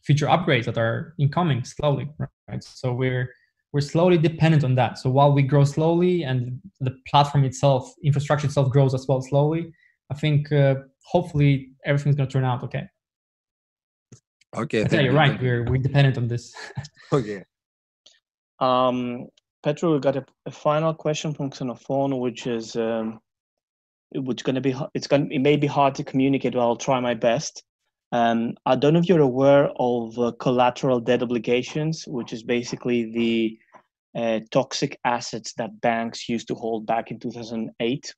future upgrades that are incoming slowly, right? So we're slowly dependent on that. So while we grow slowly and the platform itself, infrastructure itself grows as well slowly, I think hopefully everything's going to turn out okay. Okay. Yeah, you're right. We're dependent on this. Okay. Petru, we got a final question from Xenophone, which is it may be hard to communicate, but I'll try my best. I don't know if you're aware of collateral debt obligations, which is basically the toxic assets that banks used to hold back in 2008.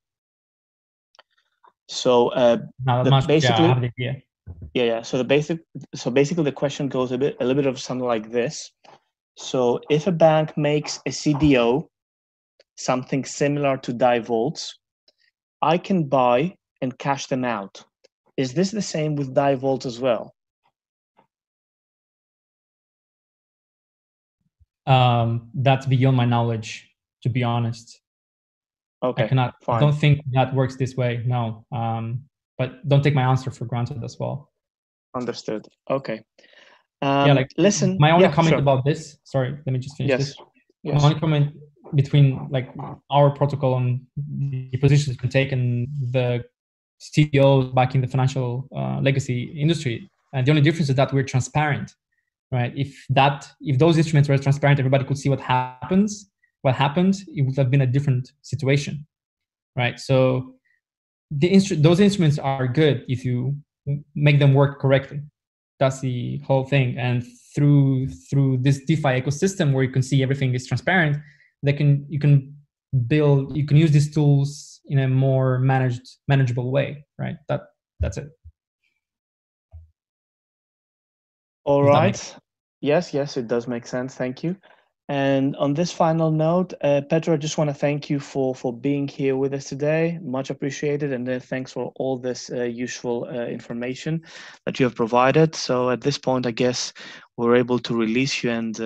So basically, yeah. So basically, the question goes a little bit of something like this. So if a bank makes a CDO, something similar to DAI vaults, I can buy and cash them out. Is this the same with DAI vaults as well? That's beyond my knowledge, to be honest. Okay, I don't think that works this way, no. But don't take my answer for granted as well. Understood. Okay. Listen. My only comment about this. Sorry, let me just finish this. Yes. My only comment between our protocol and the positions we take and the CEOs back in the financial legacy industry, and the only difference is that we're transparent, right? If those instruments were transparent, everybody could see what happened, it would have been a different situation, right? So those instruments are good if you make them work correctly. That's the whole thing. And through this DeFi ecosystem where you can see everything is transparent, you can use these tools in a more manageable way, right? That's it. All right. Yes, it does make sense. Thank you. And on this final note, Petru, I just want to thank you for being here with us today. Much appreciated. And thanks for all this useful information that you have provided. So at this point, I guess we're able to release you, and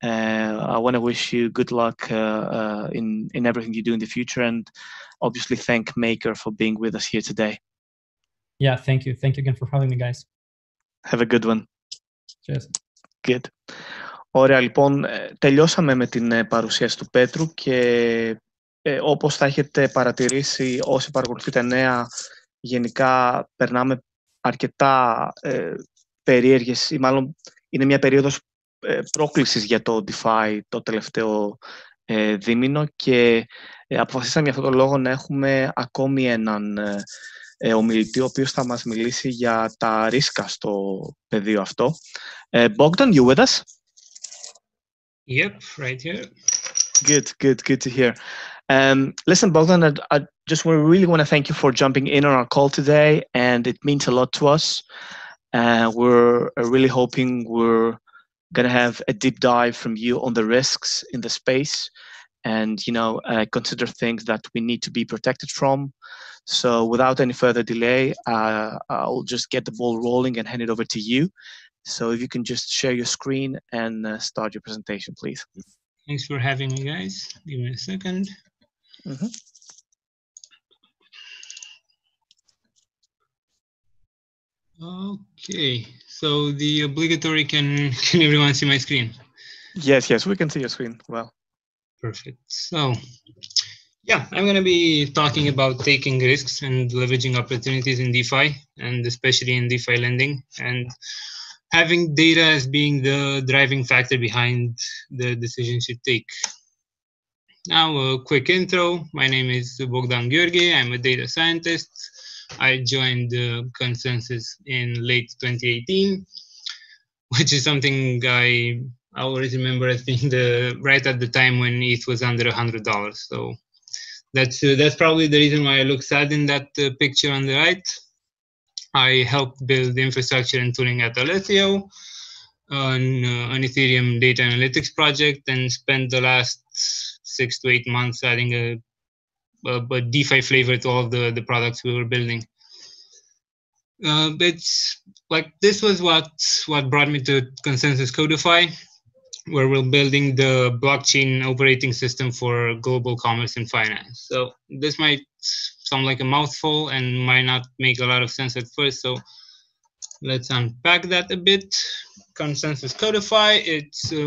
I want to wish you good luck in everything you do in the future, and obviously thank Maker for being with us here today. Yeah, thank you. Thank you again for having me, guys. Have a good one. Cheers. Good. Ωραία, λοιπόν, τελειώσαμε με την παρουσίαση του Πέτρου και όπως θα έχετε παρατηρήσει όσοι παρακολουθείτε νέα, γενικά περνάμε αρκετά περίεργες, ή μάλλον είναι μια περίοδος πρόκλησης για το DeFi το τελευταίο δίμηνο και αποφασίσαμε για αυτόν τον λόγο να έχουμε ακόμη έναν ομιλητή ο οποίος θα μας μιλήσει για τα ρίσκα στο πεδίο αυτό. Bogdan, you with us? Yep, right here. Good to hear. Listen, Bogdan, I just really want to thank you for jumping in on our call today, and it means a lot to us. We're really hoping we're going to have a deep dive from you on the risks in the space and, consider things that we need to be protected from. So without any further delay, I'll just get the ball rolling and hand it over to you. So if you can just share your screen and start your presentation, please. Thanks for having me, guys. Give me a second. Mm-hmm. Okay, so the obligatory, can everyone see my screen? Yes, we can see your screen well. Perfect. So, yeah, I'm going to be talking about taking risks and leveraging opportunities in DeFi, and especially in DeFi lending, and having data as being the driving factor behind the decisions you take. Now, a quick intro. My name is Bogdan Gheorghe. I'm a data scientist. I joined ConsenSys in late 2018, which is something I always remember as being right at the time when ETH was under $100. So that's probably the reason why I look sad in that picture on the right. I helped build the infrastructure and tooling at Alethio, an Ethereum data analytics project, and spent the last 6 to 8 months adding a DeFi flavor to all of the products we were building. It's like this was what brought me to ConsenSys Codefi, where we're building the blockchain operating system for global commerce and finance. So this might sound like a mouthful and might not make a lot of sense at first. So let's unpack that a bit. ConsenSys Codefi,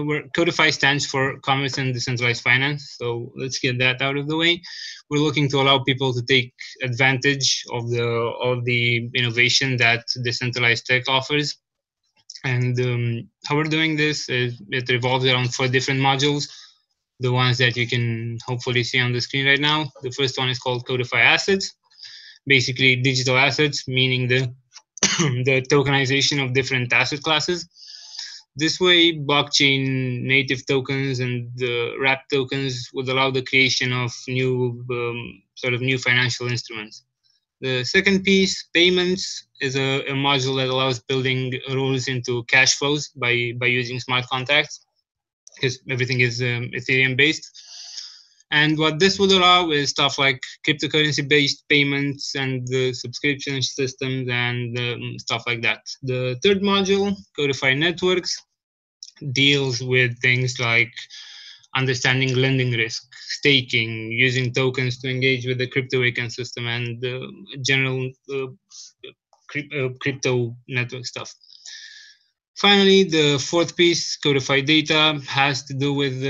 where Codefi stands for Commerce and Decentralized Finance. So let's get that out of the way. We're looking to allow people to take advantage of the innovation that decentralized tech offers. And how we're doing this is it revolves around 4 different modules, the ones that you can hopefully see on the screen right now. The first one is called Codefi Assets, basically digital assets, meaning the tokenization of different asset classes. This way, blockchain native tokens and the wrapped tokens would allow the creation of new financial instruments. The second piece, payments, is a module that allows building rules into cash flows by using smart contracts, because everything is Ethereum based. And what this would allow is stuff like cryptocurrency-based payments and the subscription systems and stuff like that. The third module, Codefi Networks, deals with things like understanding lending risk, staking, using tokens to engage with the crypto ecosystem, and general crypto network stuff. Finally, the fourth piece, Codefi Data, has to do with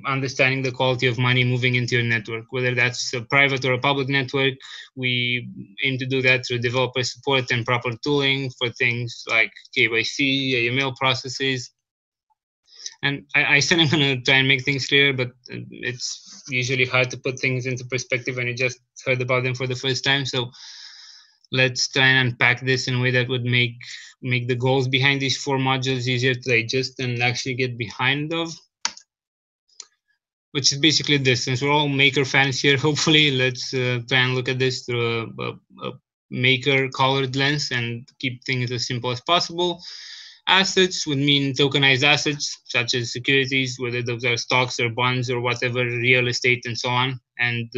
understanding the quality of money moving into your network, whether that's a private or a public network. We aim to do that through developer support and proper tooling for things like KYC, AML processes. And I said I'm going to try and make things clear, but it's usually hard to put things into perspective when you just heard about them for the first time. So let's try and unpack this in a way that would make the goals behind these 4 modules easier to digest and actually get behind of, which is basically this. Since we're all maker fans here, hopefully let's try and look at this through a maker colored lens and keep things as simple as possible. Assets would mean tokenized assets such as securities, whether those are stocks or bonds or whatever, real estate and so on. And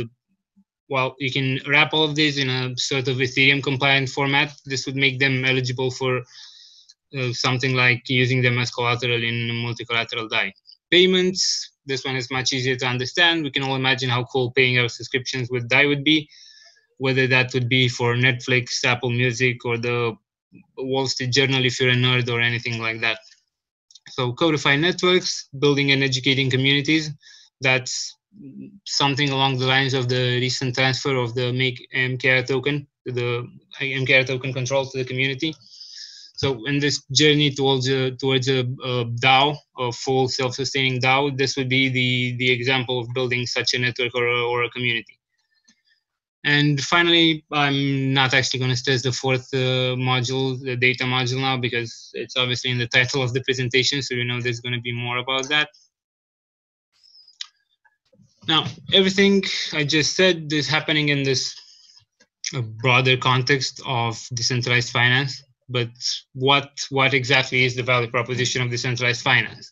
while you can wrap all of these in a sort of Ethereum compliant format, this would make them eligible for something like using them as collateral in a multi-collateral DAI. Payments, this one is much easier to understand. We can all imagine how cool paying our subscriptions with DAI would be, whether that would be for Netflix, Apple Music, or the Wall Street Journal if you're a nerd or anything like that. So Codefi Networks, building and educating communities. That's something along the lines of the recent transfer of the MakerDAO token to the MakerDAO token control to the community. So in this journey towards a DAO, a full self-sustaining DAO, this would be the example of building such a network or a community. And finally, I'm not actually going to stress the fourth module, the data module now, because it's obviously in the title of the presentation, so you know there's going to be more about that. Now, everything I just said is happening in this broader context of decentralized finance. But what exactly is the value proposition of decentralized finance?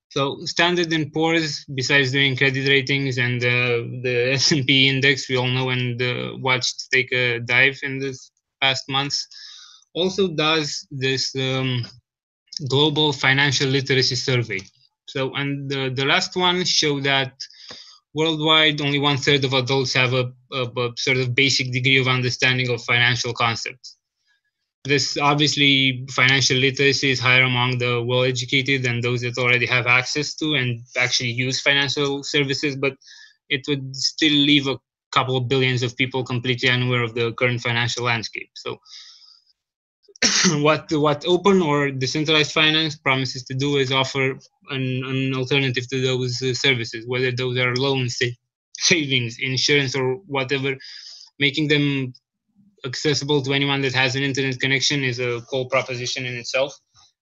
So Standard & Poor's, besides doing credit ratings and the S&P index, we all know and watched take a dive in this past months, also does this global financial literacy survey. So, and the last one showed that worldwide, only 1/3 of adults have a sort of basic degree of understanding of financial concepts. This obviously, financial literacy is higher among the well-educated and those that already have access to and actually use financial services, but it would still leave a couple of billions of people completely unaware of the current financial landscape. So what open or decentralized finance promises to do is offer an alternative to those services, whether those are loans, savings, insurance, or whatever. Making them accessible to anyone that has an internet connection is a cool proposition in itself.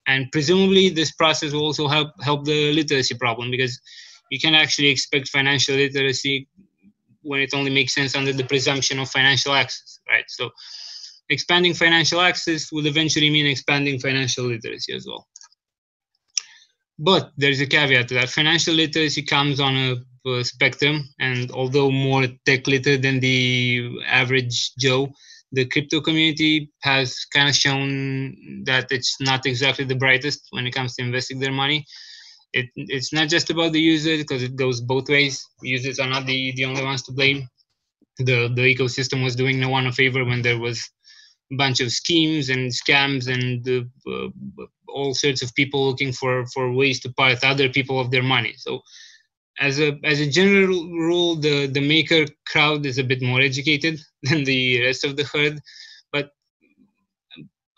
And presumably this process will also help the literacy problem, because you can actually expect financial literacy when it only makes sense under the presumption of financial access, right? So expanding financial access would eventually mean expanding financial literacy as well. But there's a caveat to that. Financial literacy comes on a spectrum, and although more tech literate than the average Joe, the crypto community has kind of shown that it's not exactly the brightest when it comes to investing their money. It's not just about the users, because it goes both ways. Users are not the only ones to blame. The ecosystem was doing no one a favor when there was a bunch of schemes and scams and all sorts of people looking for ways to part other people of their money. So as a general rule, the maker crowd is a bit more educated than the rest of the herd, but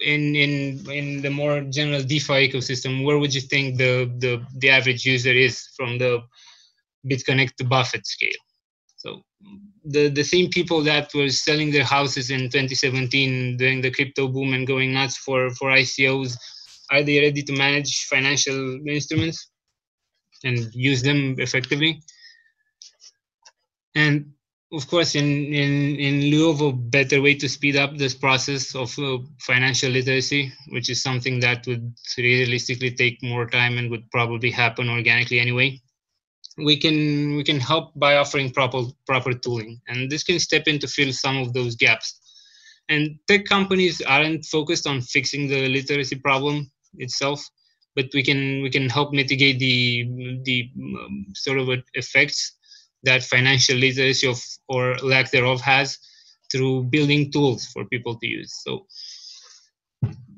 in the more general DeFi ecosystem, where would you think the average user is from the BitConnect to Buffett scale? So the same people that were selling their houses in 2017 during the crypto boom and going nuts for ICOs, are they ready to manage financial instruments and use them effectively? And of course, in lieu of a better way to speed up this process of financial literacy, which is something that would realistically take more time and would probably happen organically anyway, we can help by offering proper tooling, and this can step in to fill some of those gaps. And tech companies aren't focused on fixing the literacy problem itself, but we can help mitigate the sort of effects that financial literacy or lack thereof has through building tools for people to use. So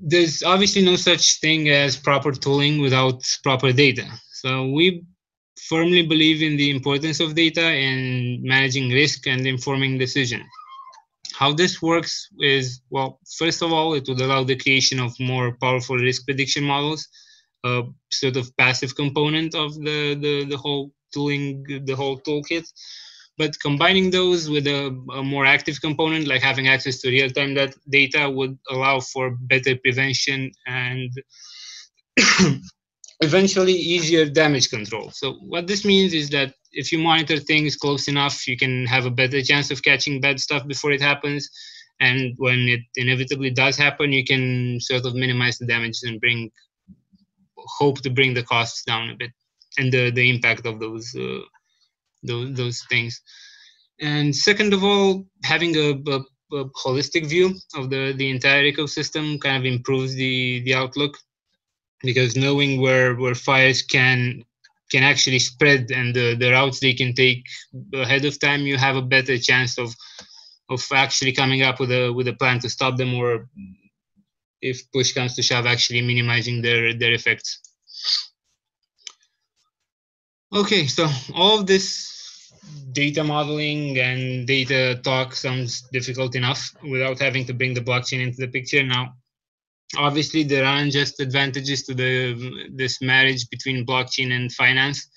there's obviously no such thing as proper tooling without proper data. So we firmly believe in the importance of data in managing risk and informing decisions. How this works is, well, first of all, it would allow the creation of more powerful risk prediction models, a sort of passive component of the whole tooling, the whole toolkit. But combining those with a more active component, like having access to real-time data, would allow for better prevention and eventually easier damage control. So what this means is that if you monitor things close enough, you can have a better chance of catching bad stuff before it happens. And when it inevitably does happen, you can sort of minimize the damage and hope to bring the costs down a bit and the impact of those things. And second of all, having a holistic view of the entire ecosystem kind of improves the outlook, because knowing where fires can actually spread and the routes they can take ahead of time, you have a better chance of actually coming up with a plan to stop them, or if push comes to shove, actually minimizing their effects. Okay, so all of this data modeling and data talk sounds difficult enough without having to bring the blockchain into the picture. Now, obviously, there aren't just advantages to this marriage between blockchain and finance,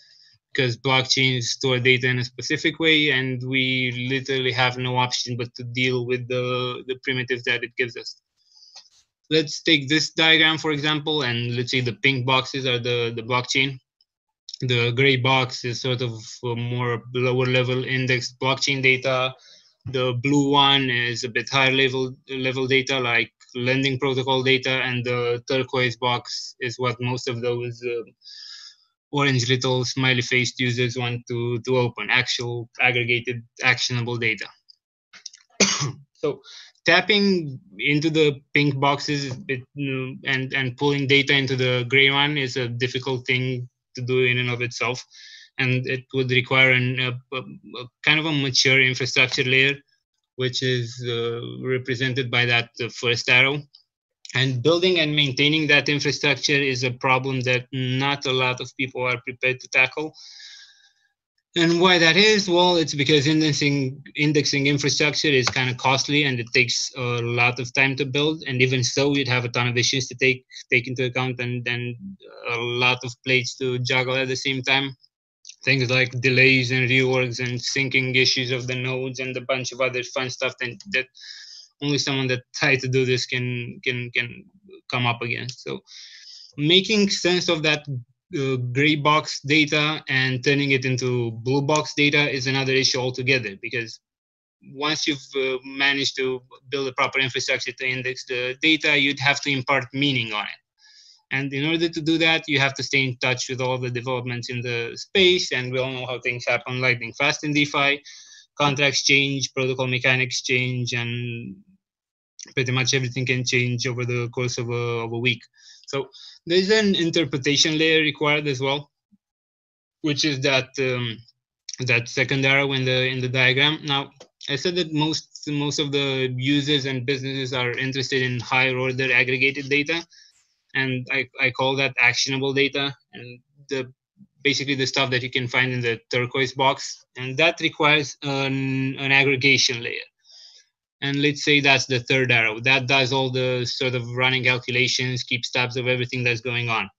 because blockchains store data in a specific way, and we literally have no option but to deal with the primitives that it gives us. Let's take this diagram, for example, and let's say the pink boxes are the blockchain. The gray box is sort of more lower level indexed blockchain data. The blue one is a bit higher level data, like lending protocol data, and the turquoise box is what most of those orange little smiley faced users want to open, actual aggregated actionable data. So tapping into the pink boxes and pulling data into the gray one is a difficult thing to do in and of itself, and it would require a kind of a mature infrastructure layer, which is represented by that first arrow. And building and maintaining that infrastructure is a problem that not a lot of people are prepared to tackle. And why that is? Well, it's because indexing infrastructure is kind of costly, and it takes a lot of time to build. And even so, you'd have a ton of issues to take into account, and then a lot of plates to juggle at the same time. Things like delays and reorgs and syncing issues of the nodes and a bunch of other fun stuff that only someone that tried to do this can come up against. So making sense of that gray box data and turning it into blue box data is another issue altogether, because once you've managed to build a proper infrastructure to index the data, you'd have to impart meaning on it. And in order to do that, you have to stay in touch with all the developments in the space, and we all know how things happen lightning fast in DeFi. Contracts change, protocol mechanics change, and pretty much everything can change over the course of a week. So there's an interpretation layer required as well, which is that that second arrow in the diagram. Now, I said that most of the users and businesses are interested in higher order aggregated data, and I call that actionable data, and basically the stuff that you can find in the turquoise box, and that requires an aggregation layer. And let's say that's the third arrow. That does all the sort of running calculations, keeps tabs of everything that's going on.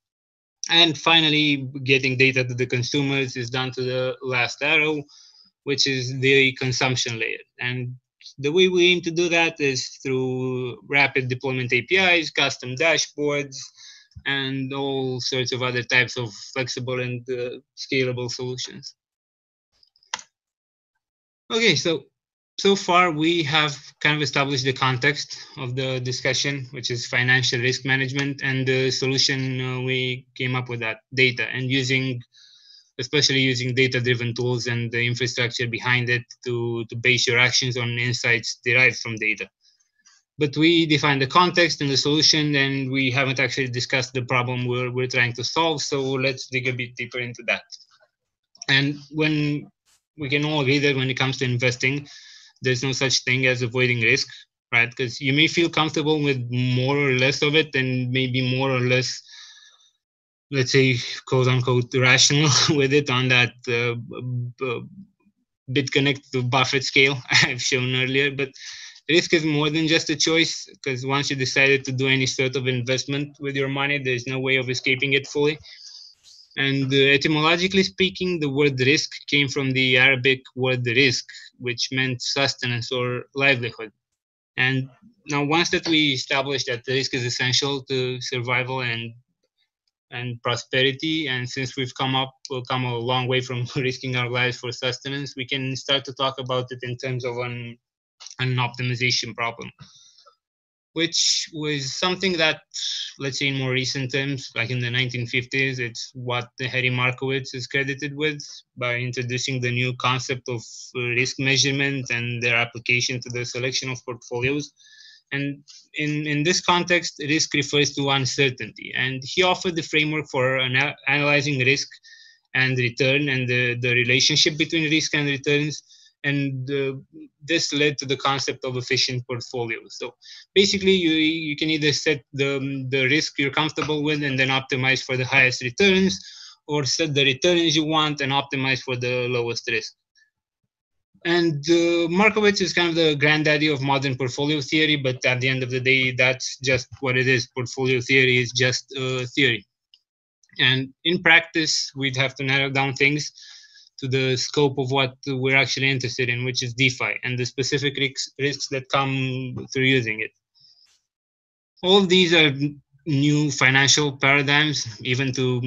And finally, getting data to the consumers is done to the last arrow, which is the consumption layer. And the way we aim to do that is through rapid deployment APIs, custom dashboards, and all sorts of other types of flexible and scalable solutions. Okay, so far we have kind of established the context of the discussion, which is financial risk management, and the solution we came up with that data, and especially using data-driven tools and the infrastructure behind it to base your actions on insights derived from data. But we defined the context and the solution, and we haven't actually discussed the problem we're trying to solve. So let's dig a bit deeper into that. And when we can all agree that when it comes to investing, there's no such thing as avoiding risk, right? Because you may feel comfortable with more or less of it, and maybe more or less, let's say, quote unquote, rational with it on that bit connect to Buffett scale I've shown earlier. But risk is more than just a choice, because once you decided to do any sort of investment with your money, there's no way of escaping it fully. And etymologically speaking, the word risk came from the Arabic word risk, which meant sustenance or livelihood. And now, once that we established that the risk is essential to survival and prosperity, and since we've come a long way from risking our lives for sustenance, we can start to talk about it in terms of an optimization problem, which was something that, let's say in more recent terms, like in the 1950s, it's what Harry Markowitz is credited with by introducing the new concept of risk measurement and their application to the selection of portfolios. And in this context, risk refers to uncertainty. And he offered the framework for analyzing risk and return and the relationship between risk and returns. And this led to the concept of efficient portfolios. So basically, you can either set the risk you're comfortable with and then optimize for the highest returns, or set the returns you want and optimize for the lowest risk. And Markowitz is kind of the granddaddy of modern portfolio theory, but at the end of the day, that's just what it is. Portfolio theory is just theory. And in practice, we'd have to narrow down things to the scope of what we're actually interested in, which is DeFi, and the specific risks that come through using it. All of these are new financial paradigms, even to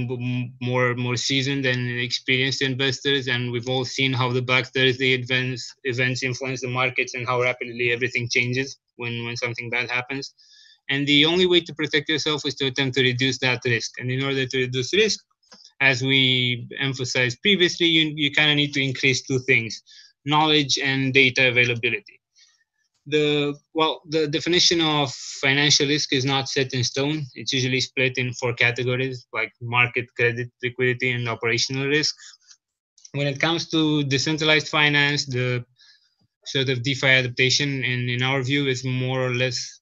more seasoned and experienced investors, and we've all seen how the Black Thursday events influence the markets and how rapidly everything changes when something bad happens. And the only way to protect yourself is to attempt to reduce that risk. And in order to reduce risk, as we emphasized previously, you kind of need to increase two things: knowledge and data availability. The definition of financial risk is not set in stone. It's usually split in 4 categories, like market, credit, liquidity, and operational risk. When it comes to decentralized finance, the sort of DeFi adaptation, in our view, is more or less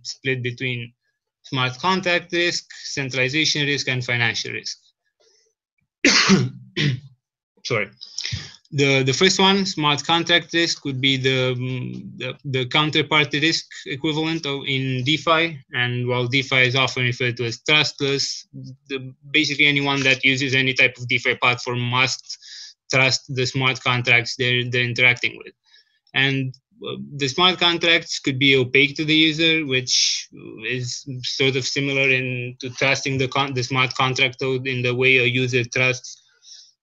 split between smart contract risk, centralization risk, and financial risk. Sorry. The first one, smart contract risk, would be the counterparty risk equivalent in DeFi. And while DeFi is often referred to as trustless, basically anyone that uses any type of DeFi platform must trust the smart contracts they're interacting with. And the smart contracts could be opaque to the user, which is sort of similar to trusting the smart contract code in the way a user trusts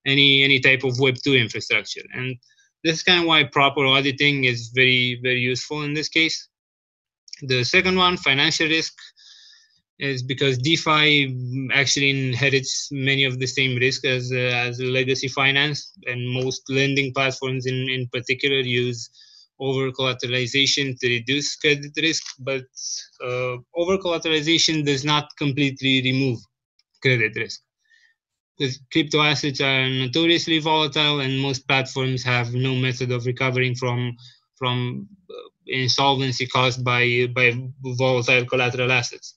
any type of Web2 infrastructure. And this is kind of why proper auditing is very, very useful in this case. The second one, financial risk, is because DeFi actually inherits many of the same risk as legacy finance, and most lending platforms in particular use over-collateralization to reduce credit risk, but over-collateralization does not completely remove credit risk. Because crypto assets are notoriously volatile, and most platforms have no method of recovering from insolvency caused by volatile collateral assets.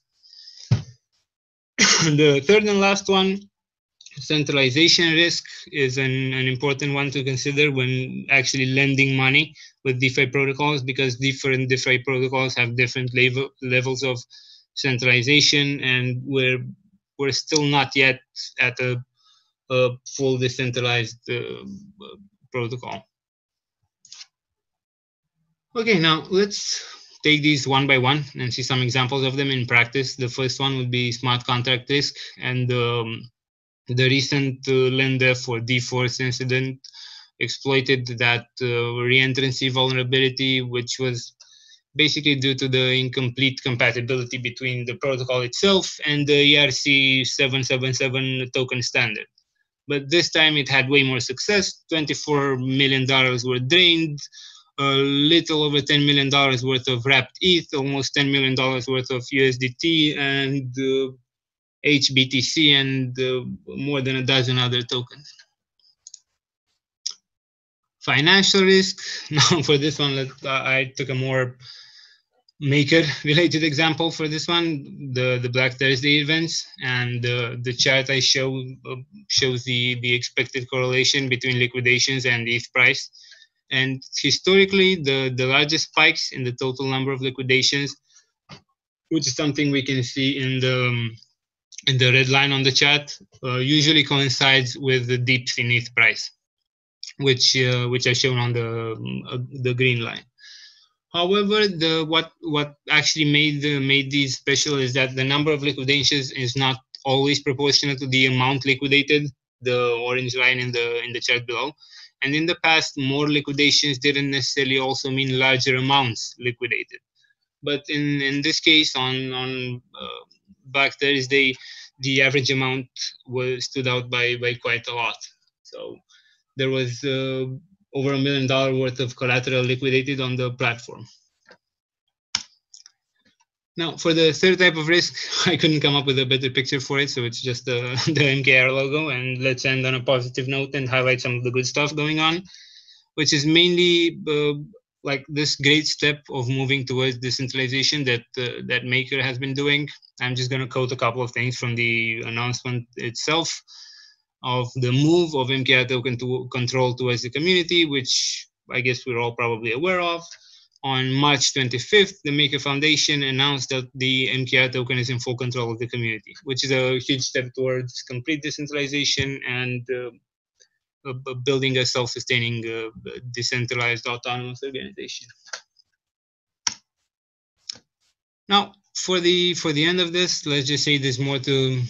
The third and last one, centralization risk, is an important one to consider when actually lending money with DeFi protocols, because different DeFi protocols have different levels of centralization, and we're still not yet at a full decentralized protocol. Okay, now let's take these one by one and see some examples of them in practice. The first one would be smart contract risk, and the recent lender for D-Force incident exploited that reentrancy vulnerability, which was basically due to the incomplete compatibility between the protocol itself and the ERC 777 token standard. But this time it had way more success. $24 million were drained, a little over $10 million worth of wrapped ETH, almost $10 million worth of USDT, and HBTC, and more than a dozen other tokens. Financial risk. Now for this one, I took a more Maker-related example for this one, the Black Thursday events, and the chart I show shows the expected correlation between liquidations and ETH price. And historically, the largest spikes in the total number of liquidations, which is something we can see in the red line on the chart, usually coincides with the dips in ETH price, which are shown on the green line. However, what actually made these special is that the number of liquidations is not always proportional to the amount liquidated, the orange line in the chart below. And in the past, more liquidations didn't necessarily also mean larger amounts liquidated. But in this case, on Black Thursday, the average amount stood out by quite a lot. So there was over $1 million worth of collateral liquidated on the platform. Now, for the third type of risk, I couldn't come up with a better picture for it, so it's just the MKR logo. And let's end on a positive note and highlight some of the good stuff going on, which is mainly like this great step of moving towards decentralization that Maker has been doing. I'm just going to quote a couple of things from the announcement itself of the move of MKR token to control towards the community, which I guess we're all probably aware of. On March 25th, the Maker Foundation announced that the MKR token is in full control of the community, which is a huge step towards complete decentralization and building a self-sustaining, decentralized, autonomous organization. Now, for the end of this, let's just say there's more to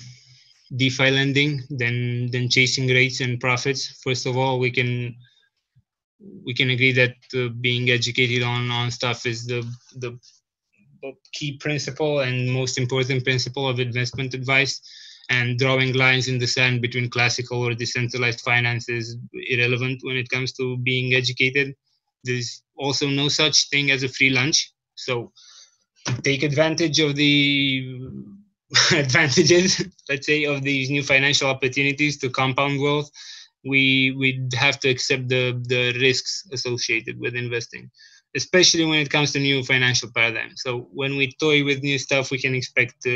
DeFi lending than chasing rates and profits. First of all, we can agree that being educated on stuff is the key principle and most important principle of investment advice, and drawing lines in the sand between classical or decentralized finance is irrelevant when it comes to being educated. There's also no such thing as a free lunch, so take advantage of the advantages, let's say, of these new financial opportunities to compound wealth. We'd have to accept the risks associated with investing, especially when it comes to new financial paradigms. So when we toy with new stuff, we can expect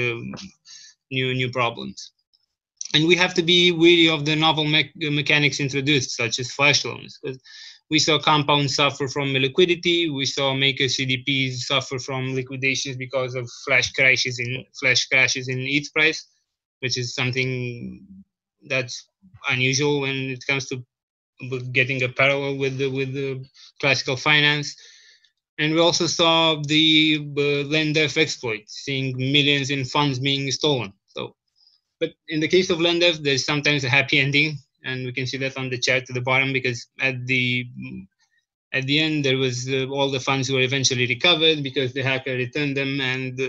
new problems. And we have to be wary of the novel mechanics introduced, such as flash loans, because we saw compounds suffer from illiquidity. We saw maker CDPs suffer from liquidations because of flash crashes in ETH price, which is something that's unusual when it comes to getting a parallel with the classical finance. And we also saw the LendDev exploit, seeing millions in funds being stolen. So, but in the case of LendDev, there's sometimes a happy ending, and we can see that on the chart at the bottom, because at the end there was all the funds were eventually recovered because the hacker returned them, and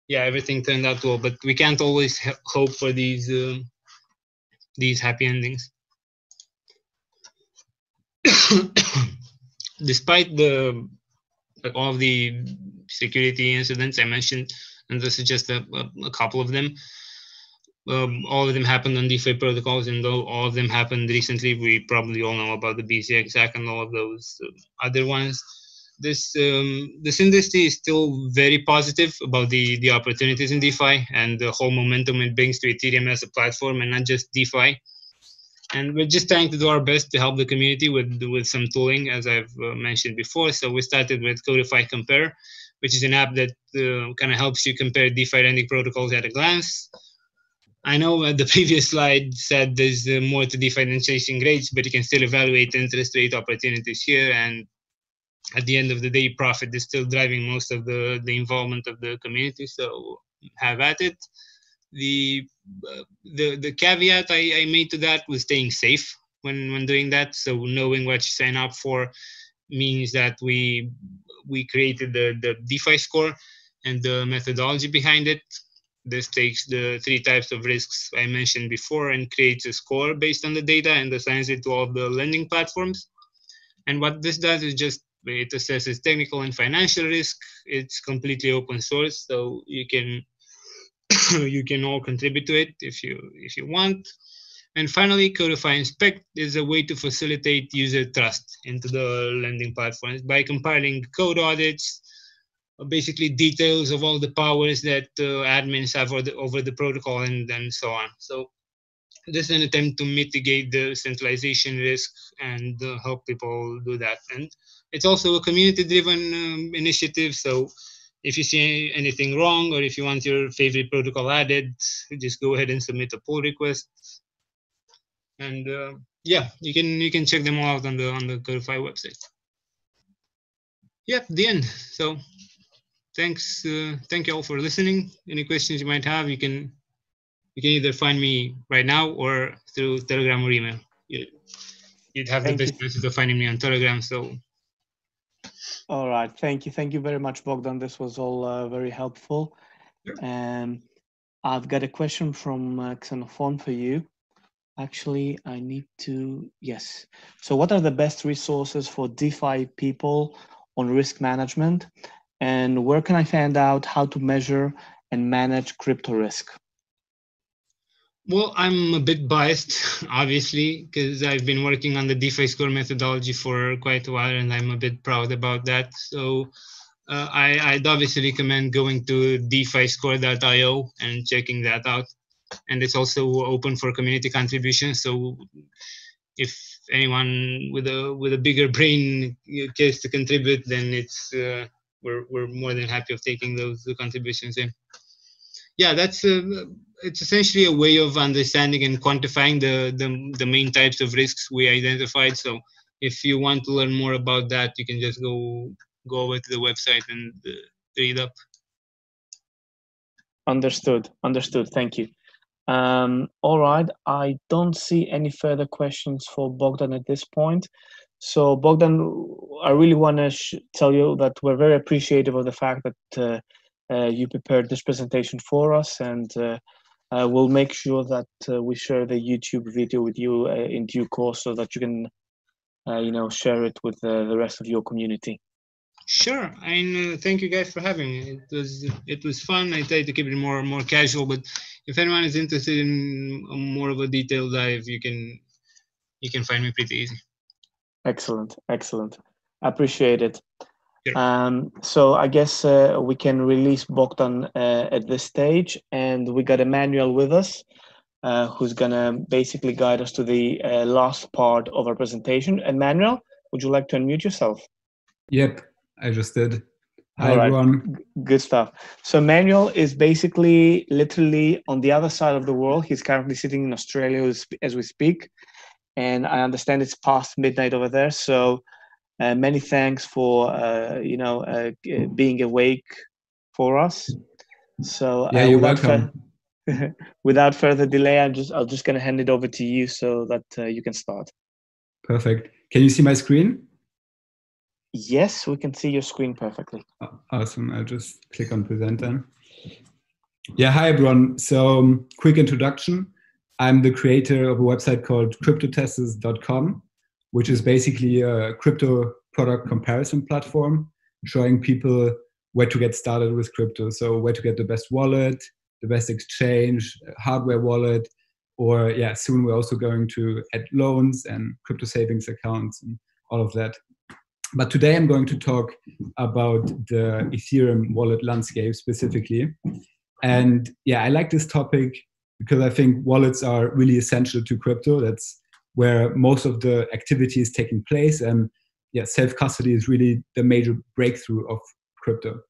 yeah, everything turned out well. But we can't always hope for these happy endings. Despite all of the security incidents I mentioned, and this is just a couple of them, all of them happened on DeFi protocols, and though all of them happened recently, we probably all know about the BCX hack and all of those other ones. This industry is still very positive about the opportunities in DeFi and the whole momentum it brings to Ethereum as a platform, and not just DeFi. And we're just trying to do our best to help the community with some tooling, as I've mentioned before. So we started with Codefi Compare, which is an app that kind of helps you compare DeFi lending protocols at a glance. I know the previous slide said there's more to DeFi than chasing rates, but you can still evaluate interest rate opportunities here. And at the end of the day, profit is still driving most of the involvement of the community. So have at it. The caveat I made to that was staying safe when doing that. So knowing what you sign up for means that we created the DeFi score and the methodology behind it. This takes the 3 types of risks I mentioned before and creates a score based on the data and assigns it to all the lending platforms. And what this does is just it assesses technical and financial risk. It's completely open source, so you can all contribute to it if you want. And finally, Codefi Inspect is a way to facilitate user trust into the lending platforms by compiling code audits, basically details of all the powers that admins have over the protocol and so on. So this is an attempt to mitigate the centralization risk and help people do that. And it's also a community-driven initiative. So if you see anything wrong, or if you want your favorite protocol added, just go ahead and submit a pull request. And yeah, you can check them all out on the Codefi website. Yeah, the end. So thanks, thank you all for listening. Any questions you might have, you can either find me right now or through Telegram or email. You'd have the best chances of finding me on Telegram. So. All right, thank you very much, Bogdan. This was all very helpful. Sure. I've got a question from Xenophon for you. Actually, I need to, yes. So what are the best resources for DeFi people on risk management? And where can I find out how to measure and manage crypto risk? Well, I'm a bit biased, obviously, because I've been working on the DeFi score methodology for quite a while, and I'm a bit proud about that. So I'd obviously recommend going to defiscore.io and checking that out. And it's also open for community contributions. So if anyone with a bigger brain cares to contribute, then it's we're more than happy of taking those contributions in. Yeah, that's it's essentially a way of understanding and quantifying the main types of risks we identified. So if you want to learn more about that, you can just go over to the website and read up. Understood. Thank you. All right. I don't see any further questions for Bogdan at this point. So Bogdan, I really want to tell you that we're very appreciative of the fact that you prepared this presentation for us, and we'll make sure that we share the YouTube video with you in due course, so that you can, share it with the rest of your community. Sure, and thank you guys for having me. It was fun. I tried to keep it more casual, but if anyone is interested in more of a detailed dive, you can find me pretty easy. Excellent. Appreciate it. Sure. So I guess we can release Bogdan at this stage, and we got Emanuel with us, who's gonna basically guide us to the last part of our presentation. Emanuel, would you like to unmute yourself? Yep, I just did. Hi, All right. everyone. Good stuff. So Emanuel is basically literally on the other side of the world. He's currently sitting in Australia as we speak, and I understand it's past midnight over there. So many thanks for being awake for us. So Yeah, you're welcome. Without further delay, I'm just going to hand it over to you so that you can start. Perfect. Can you see my screen? Yes, we can see your screen perfectly. Awesome. I'll just click on present then. Yeah, hi everyone. So quick introduction. I'm the creator of a website called cryptotesters.com, which is basically a crypto product comparison platform showing people where to get started with crypto. So where to get the best wallet, the best exchange, hardware wallet, or yeah, soon we're also going to add loans and crypto savings accounts and all of that. But today I'm going to talk about the Ethereum wallet landscape specifically. And yeah, I like this topic because I think wallets are really essential to crypto. That's where most of the activity is taking place. And yeah, self-custody is really the major breakthrough of crypto.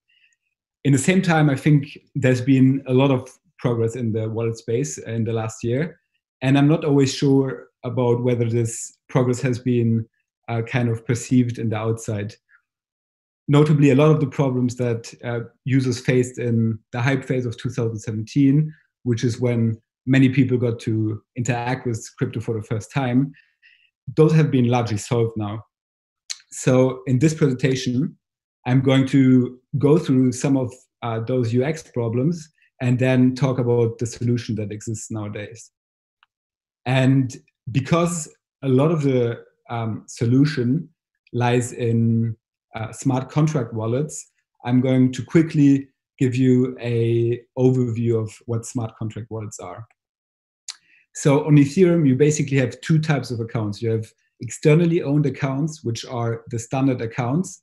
In the same time, I think there's been a lot of progress in the wallet space in the last year. And I'm not always sure about whether this progress has been kind of perceived in the outside. Notably, a lot of the problems that users faced in the hype phase of 2017, which is when many people got to interact with crypto for the first time, those have been largely solved now. So in this presentation, I'm going to go through some of those UX problems and then talk about the solution that exists nowadays. And because a lot of the solution lies in smart contract wallets, I'm going to quickly give you an overview of what smart contract wallets are. So on Ethereum, you basically have two types of accounts. You have externally owned accounts, which are the standard accounts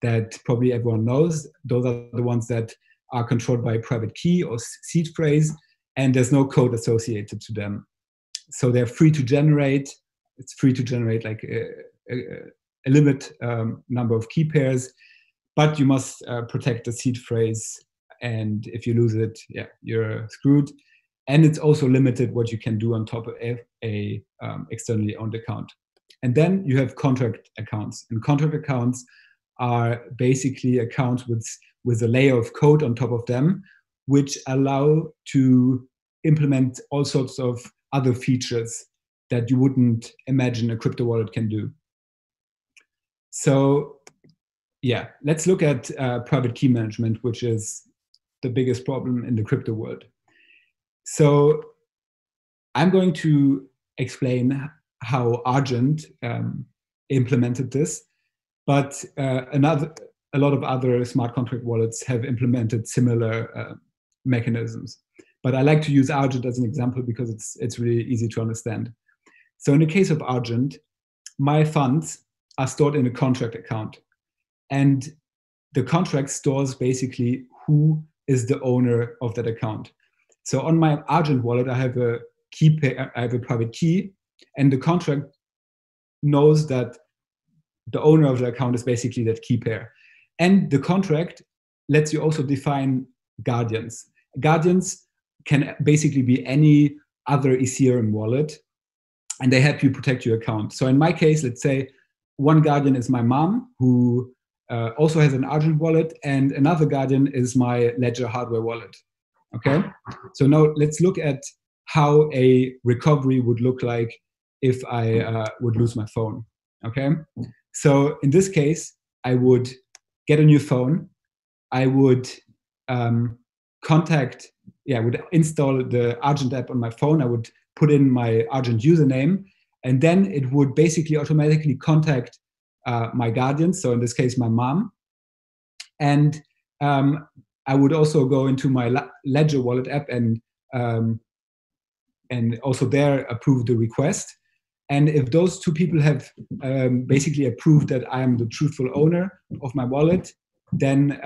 that probably everyone knows. Those are the ones that are controlled by a private key or seed phrase, and there's no code associated to them. So they're free to generate. It's free to generate like a limit number of key pairs, but you must protect the seed phrase. And if you lose it, yeah, you're screwed. And it's also limited what you can do on top of a externally owned account. And then you have contract accounts. And contract accounts are basically accounts with a layer of code on top of them, which allow to implement all sorts of other features that you wouldn't imagine a crypto wallet can do. So yeah, let's look at private key management, which is the biggest problem in the crypto world. So I'm going to explain how Argent implemented this, but a lot of other smart contract wallets have implemented similar mechanisms. But I like to use Argent as an example because it's really easy to understand. So in the case of Argent, my funds are stored in a contract account. And the contract stores basically who is the owner of that account. So on my Argent wallet, I have a key pair, I have a private key, and the contract knows that the owner of the account is basically that key pair. And the contract lets you also define guardians. Guardians can basically be any other Ethereum wallet, and they help you protect your account. So in my case, let's say one guardian is my mom, who also has an Argent wallet, and another guardian is my Ledger hardware wallet. Okay, so now let's look at how a recovery would look like if I would lose my phone. Okay, so in this case, I would get a new phone. I would would install the Argent app on my phone. I would put in my Argent username, and then it would basically automatically contact my guardian, so in this case, my mom. And I would also go into my Ledger wallet app and also there approve the request. And if those two people have basically approved that I am the truthful owner of my wallet, then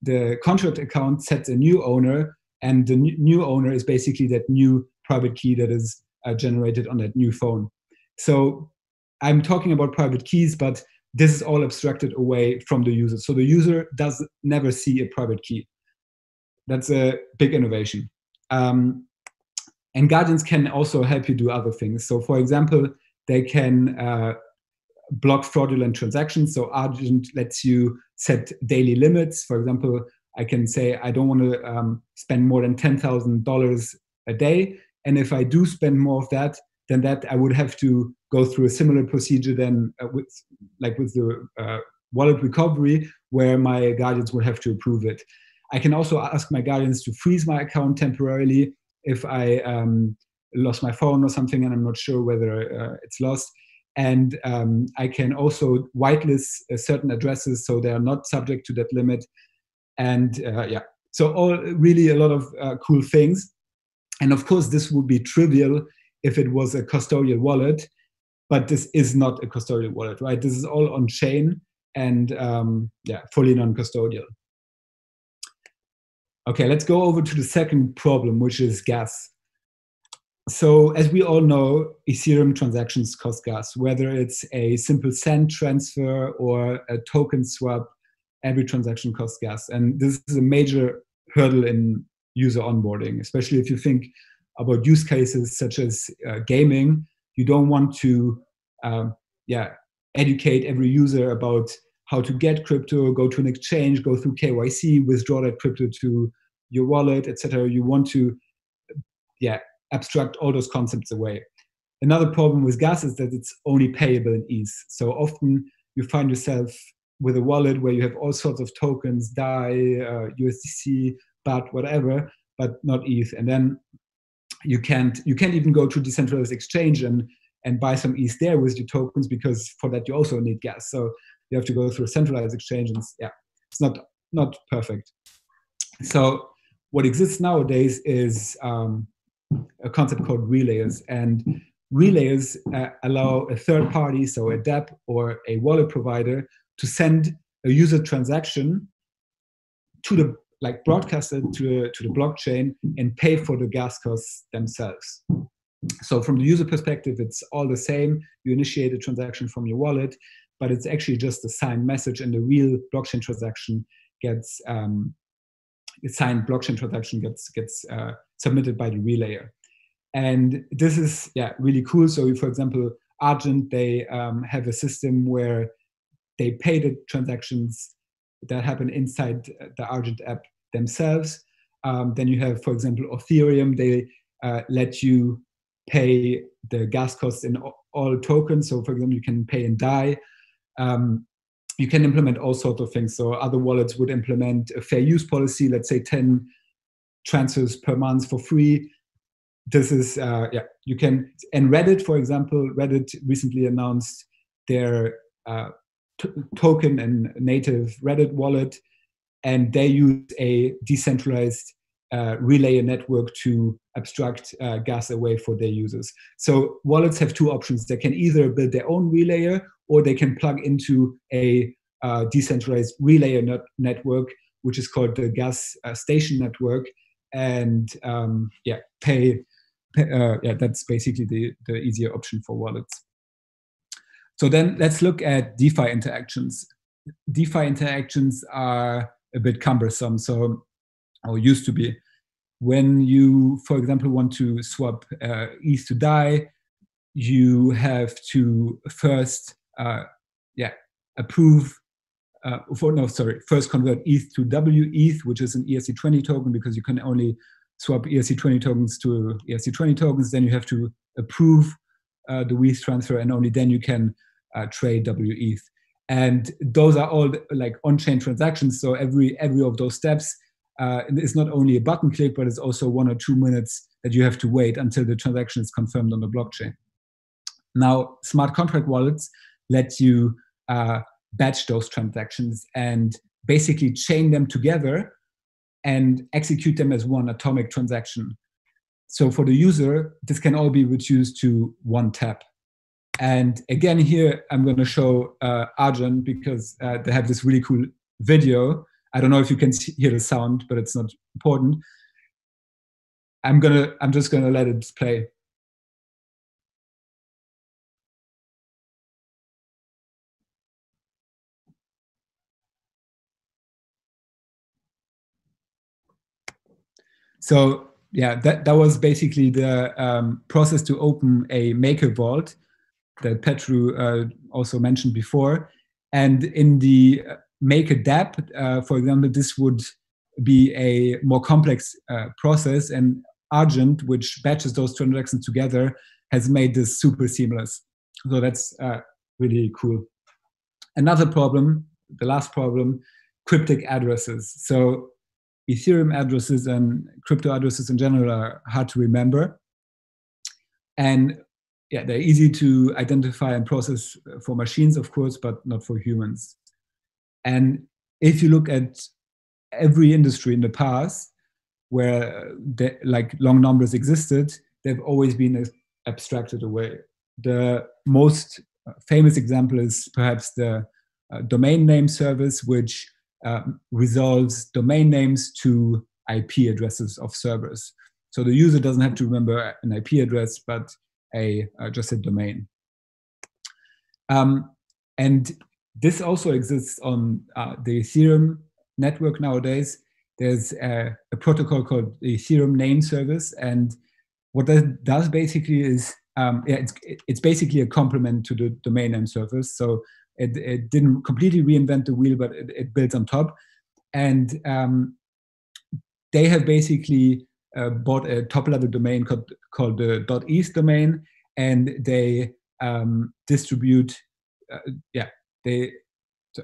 the contract account sets a new owner, and the new owner is basically that new private key that is generated on that new phone. So I'm talking about private keys, but this is all abstracted away from the user. So the user does never see a private key. That's a big innovation. And guardians can also help you do other things. So for example, they can block fraudulent transactions. So Argent lets you set daily limits. For example, I can say I don't want to spend more than $10,000 a day. And if I do spend more of that, then that I would have to go through a similar procedure than with the wallet recovery, where my guardians would have to approve it. I can also ask my guardians to freeze my account temporarily if I lost my phone or something and I'm not sure whether it's lost. And I can also whitelist certain addresses so they are not subject to that limit. And so really a lot of cool things. And of course, this would be trivial if it was a custodial wallet, but this is not a custodial wallet, right? This is all on chain and fully non-custodial. Okay, let's go over to the second problem, which is gas. So as we all know, Ethereum transactions cost gas, whether it's a simple send transfer or a token swap, every transaction costs gas. And this is a major hurdle in user onboarding, especially if you think about use cases such as gaming. You don't want to educate every user about how to get crypto, go to an exchange, go through KYC, withdraw that crypto to your wallet, etc. You want to abstract all those concepts away. Another problem with gas is that it's only payable in ETH. So often you find yourself with a wallet where you have all sorts of tokens, DAI, USDC, BAT, whatever, but not ETH. And then you can't even go to decentralized exchange and buy some ETH there with your tokens, because for that you also need gas. So you have to go through a centralized exchange, and it's not perfect. So what exists nowadays is a concept called relayers, and relayers allow a third party, so a dApp or a wallet provider, to send a user transaction to the broadcast it to the blockchain and pay for the gas costs themselves. So from the user perspective, it's all the same. You initiate a transaction from your wallet, but it's actually just a signed message, and the real blockchain transaction gets submitted by the relayer. And this is really cool. So for example, Argent, they have a system where they pay the transactions that happen inside the Argent app themselves. Then you have, for example, Ethereum, they let you pay the gas costs in all tokens. So for example, you can pay in DAI. You can implement all sorts of things. So other wallets would implement a fair use policy, let's say 10 transfers per month for free. This is, you can, and Reddit, for example, Reddit recently announced their token and native Reddit wallet, and they use a decentralized relayer network to abstract gas away for their users. So wallets have two options. They can either build their own relayer, or they can plug into a decentralized relayer network, which is called the gas station network, and pay. That's basically the easier option for wallets. So then let's look at DeFi interactions. DeFi interactions are a bit cumbersome, or used to be. When you, for example, want to swap ETH to DAI, you have to first first convert ETH to WETH, which is an ERC20 token, because you can only swap ERC20 tokens to ERC20 tokens. Then you have to approve the WETH transfer, and only then you can trade WETH. And those are all like on-chain transactions. So every of those steps is not only a button click, but it's also 1 or 2 minutes that you have to wait until the transaction is confirmed on the blockchain. Now, smart contract wallets let you batch those transactions and basically chain them together and execute them as one atomic transaction. So for the user, this can all be reduced to one tap. And again, here I'm going to show Arjun, because they have this really cool video. I don't know if you can hear the sound, but it's not important. I'm just gonna let it play. So yeah, that was basically the process to open a Maker vault that Petru also mentioned before. And in the MakerDAO, for example, this would be a more complex process, and Argent, which batches those transactions together, has made this super seamless. So that's really cool. Another problem, the last problem, cryptic addresses. So Ethereum addresses and crypto addresses in general are hard to remember. And yeah, they're easy to identify and process for machines, of course, but not for humans. And if you look at every industry in the past where like long numbers existed, they've always been abstracted away. The most famous example is perhaps the domain name service, which resolves domain names to IP addresses of servers. So the user doesn't have to remember an IP address, but just a domain. And this also exists on the Ethereum network nowadays. There's a protocol called the Ethereum name service, and what that does basically is, it's basically a complement to the domain name service. So it didn't completely reinvent the wheel, but it builds on top. And they have basically bought a top-level domain called the .eth domain, and they distribute.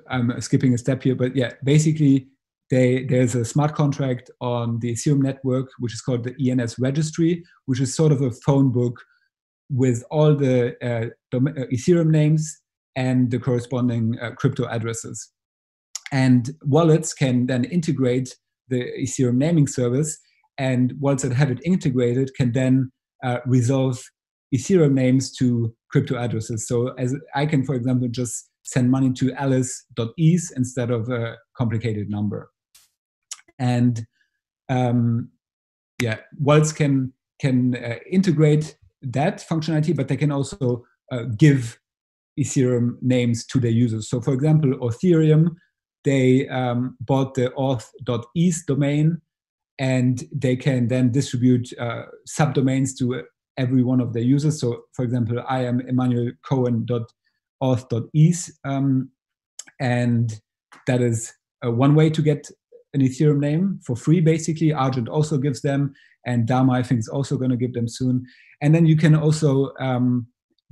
I'm skipping a step here, but yeah, basically there's a smart contract on the Ethereum network, which is called the ENS registry, which is sort of a phone book with all the Ethereum names and the corresponding crypto addresses. And wallets can then integrate the Ethereum naming service, and wallets that have it integrated can then resolve Ethereum names to crypto addresses. So as I can, for example, just send money to alice.eth instead of a complicated number. And wallets can integrate that functionality, but they can also give Ethereum names to their users. So for example, Ethereum, they bought the auth.eth domain, and they can then distribute subdomains to every one of their users. So for example, I am Emanuel Coen.auth.eth, and that is one way to get an Ethereum name for free, basically. Argent also gives them, and Dharma, I think, is also going to give them soon. And then you can also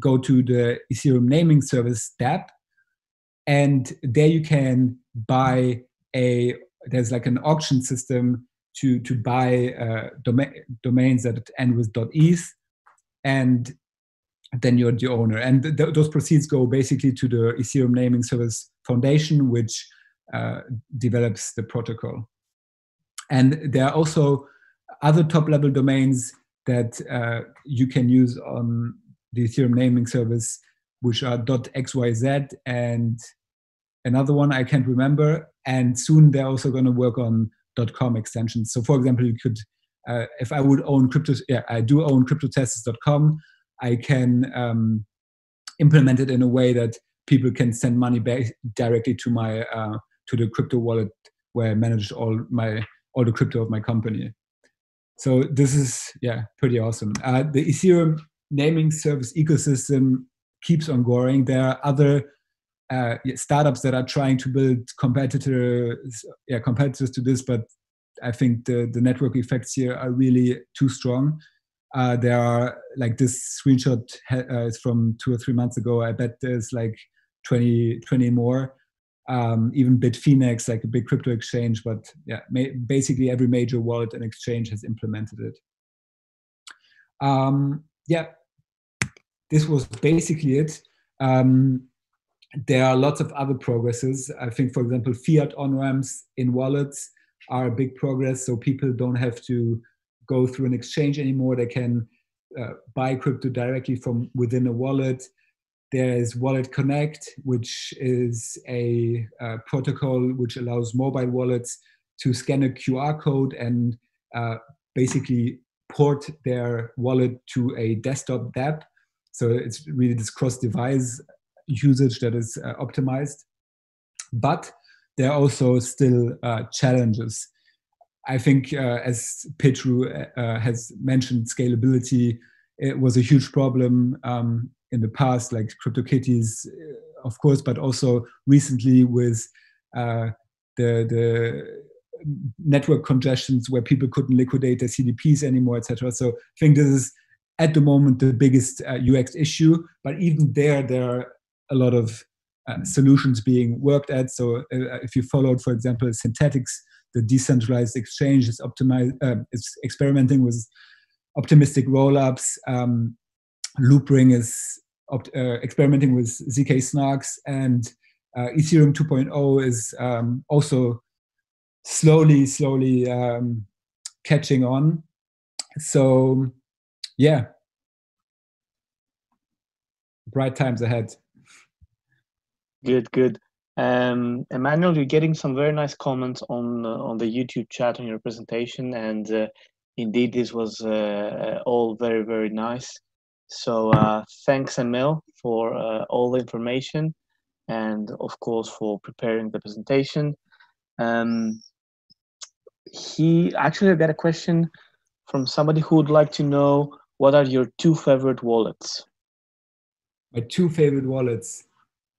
go to the Ethereum naming service DApp, and there you can buy there's like an auction system to buy domains that end with .eth, and then you're the owner. And those proceeds go basically to the Ethereum naming service foundation, which develops the protocol. And there are also other top-level domains that you can use on the Ethereum naming service, which are .xyz and another one I can't remember. And soon they're also going to work on .com extensions. So for example, you could, if I would own I do own cryptotesters.com, I can implemented in a way that people can send money back directly to my to the crypto wallet where I manage all the crypto of my company. So this is pretty awesome. The Ethereum naming service ecosystem keeps on growing. There are other startups that are trying to build competitors to this, but I think the network effects here are really too strong. There are, like, this screenshot is from 2 or 3 months ago. I bet there's like 20 more. Even Bitfinex, like a big crypto exchange, but basically every major wallet and exchange has implemented it. This was basically it. There are lots of other progresses. I think, for example, fiat on-ramps in wallets are a big progress, so people don't have to go through an exchange anymore. They can buy crypto directly from within a wallet. There is Wallet Connect, which is a protocol which allows mobile wallets to scan a QR code and basically port their wallet to a desktop dApp. So it's really this cross-device usage that is optimized. But there are also still challenges. I think, as Petru has mentioned, scalability, it was a huge problem in the past, like CryptoKitties, of course, but also recently with the network congestions where people couldn't liquidate their CDPs anymore, etc. So I think this is at the moment the biggest UX issue, but even there are a lot of solutions being worked at. So if you followed, for example, Synthetics, the decentralized exchange is is experimenting with optimistic rollups. Loopring is experimenting with ZK snarks, and Ethereum 2.0 is also slowly catching on. So yeah, bright times ahead. Good. Emanuel, you're getting some very nice comments on the YouTube chat on your presentation, and indeed this was all very, very nice. So thanks, Emil, for all the information, and of course for preparing the presentation. I got a question from somebody who would like to know, what are your 2 favorite wallets? My 2 favorite wallets.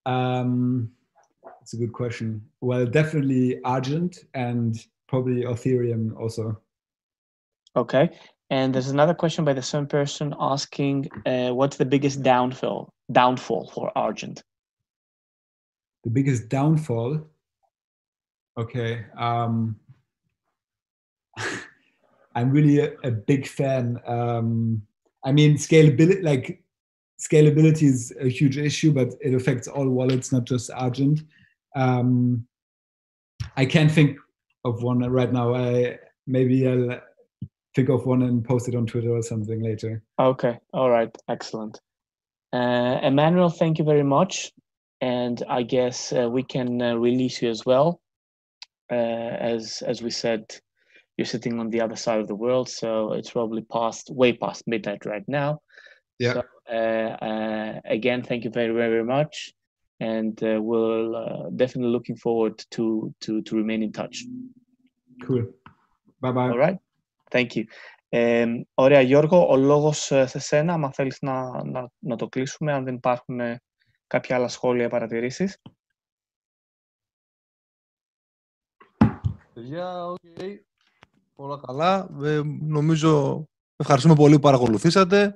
That's a good question. Well, definitely Argent and probably Ethereum also. Okay. And there's another question by the same person asking, what's the biggest downfall for Argent? The biggest downfall? Okay. I'm really a big fan. I mean, scalability is a huge issue, but it affects all wallets, not just Argent. I can't think of one right now. Maybe I'll think of one and post it on Twitter or something later. Okay, all right, excellent. Emanuel, thank you very much. And I guess we can release you as well. As we said, you're sitting on the other side of the world, so it's probably way past midnight right now. Yeah. So, again, thank you very, very much. And we'll definitely looking forward to remain in touch. Cool. Bye-bye. All right. Thank you. Ωραία, Γιώργο, ο λόγος σε σένα, άμα θέλεις να το κλείσουμε, αν δεν υπάρχουν κάποια άλλα σχόλια, παρατηρήσεις. Παιδιά, όλα καλά. Νομίζω ευχαριστούμε πολύ που παρακολουθήσατε.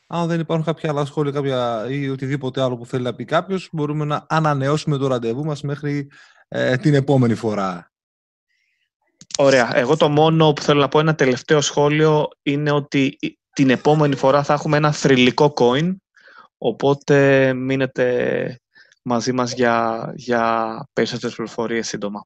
Αν δεν υπάρχουν κάποια άλλα σχόλια ή οτιδήποτε άλλο που θέλει να πει κάποιος, μπορούμε να ανανεώσουμε το ραντεβού μας μέχρι την επόμενη φορά. Ωραία. Εγώ το μόνο που θέλω να πω, ένα τελευταίο σχόλιο, είναι ότι την επόμενη φορά θα έχουμε ένα θρυλικό coin, οπότε μείνετε μαζί μας για περισσότερες πληροφορίες σύντομα.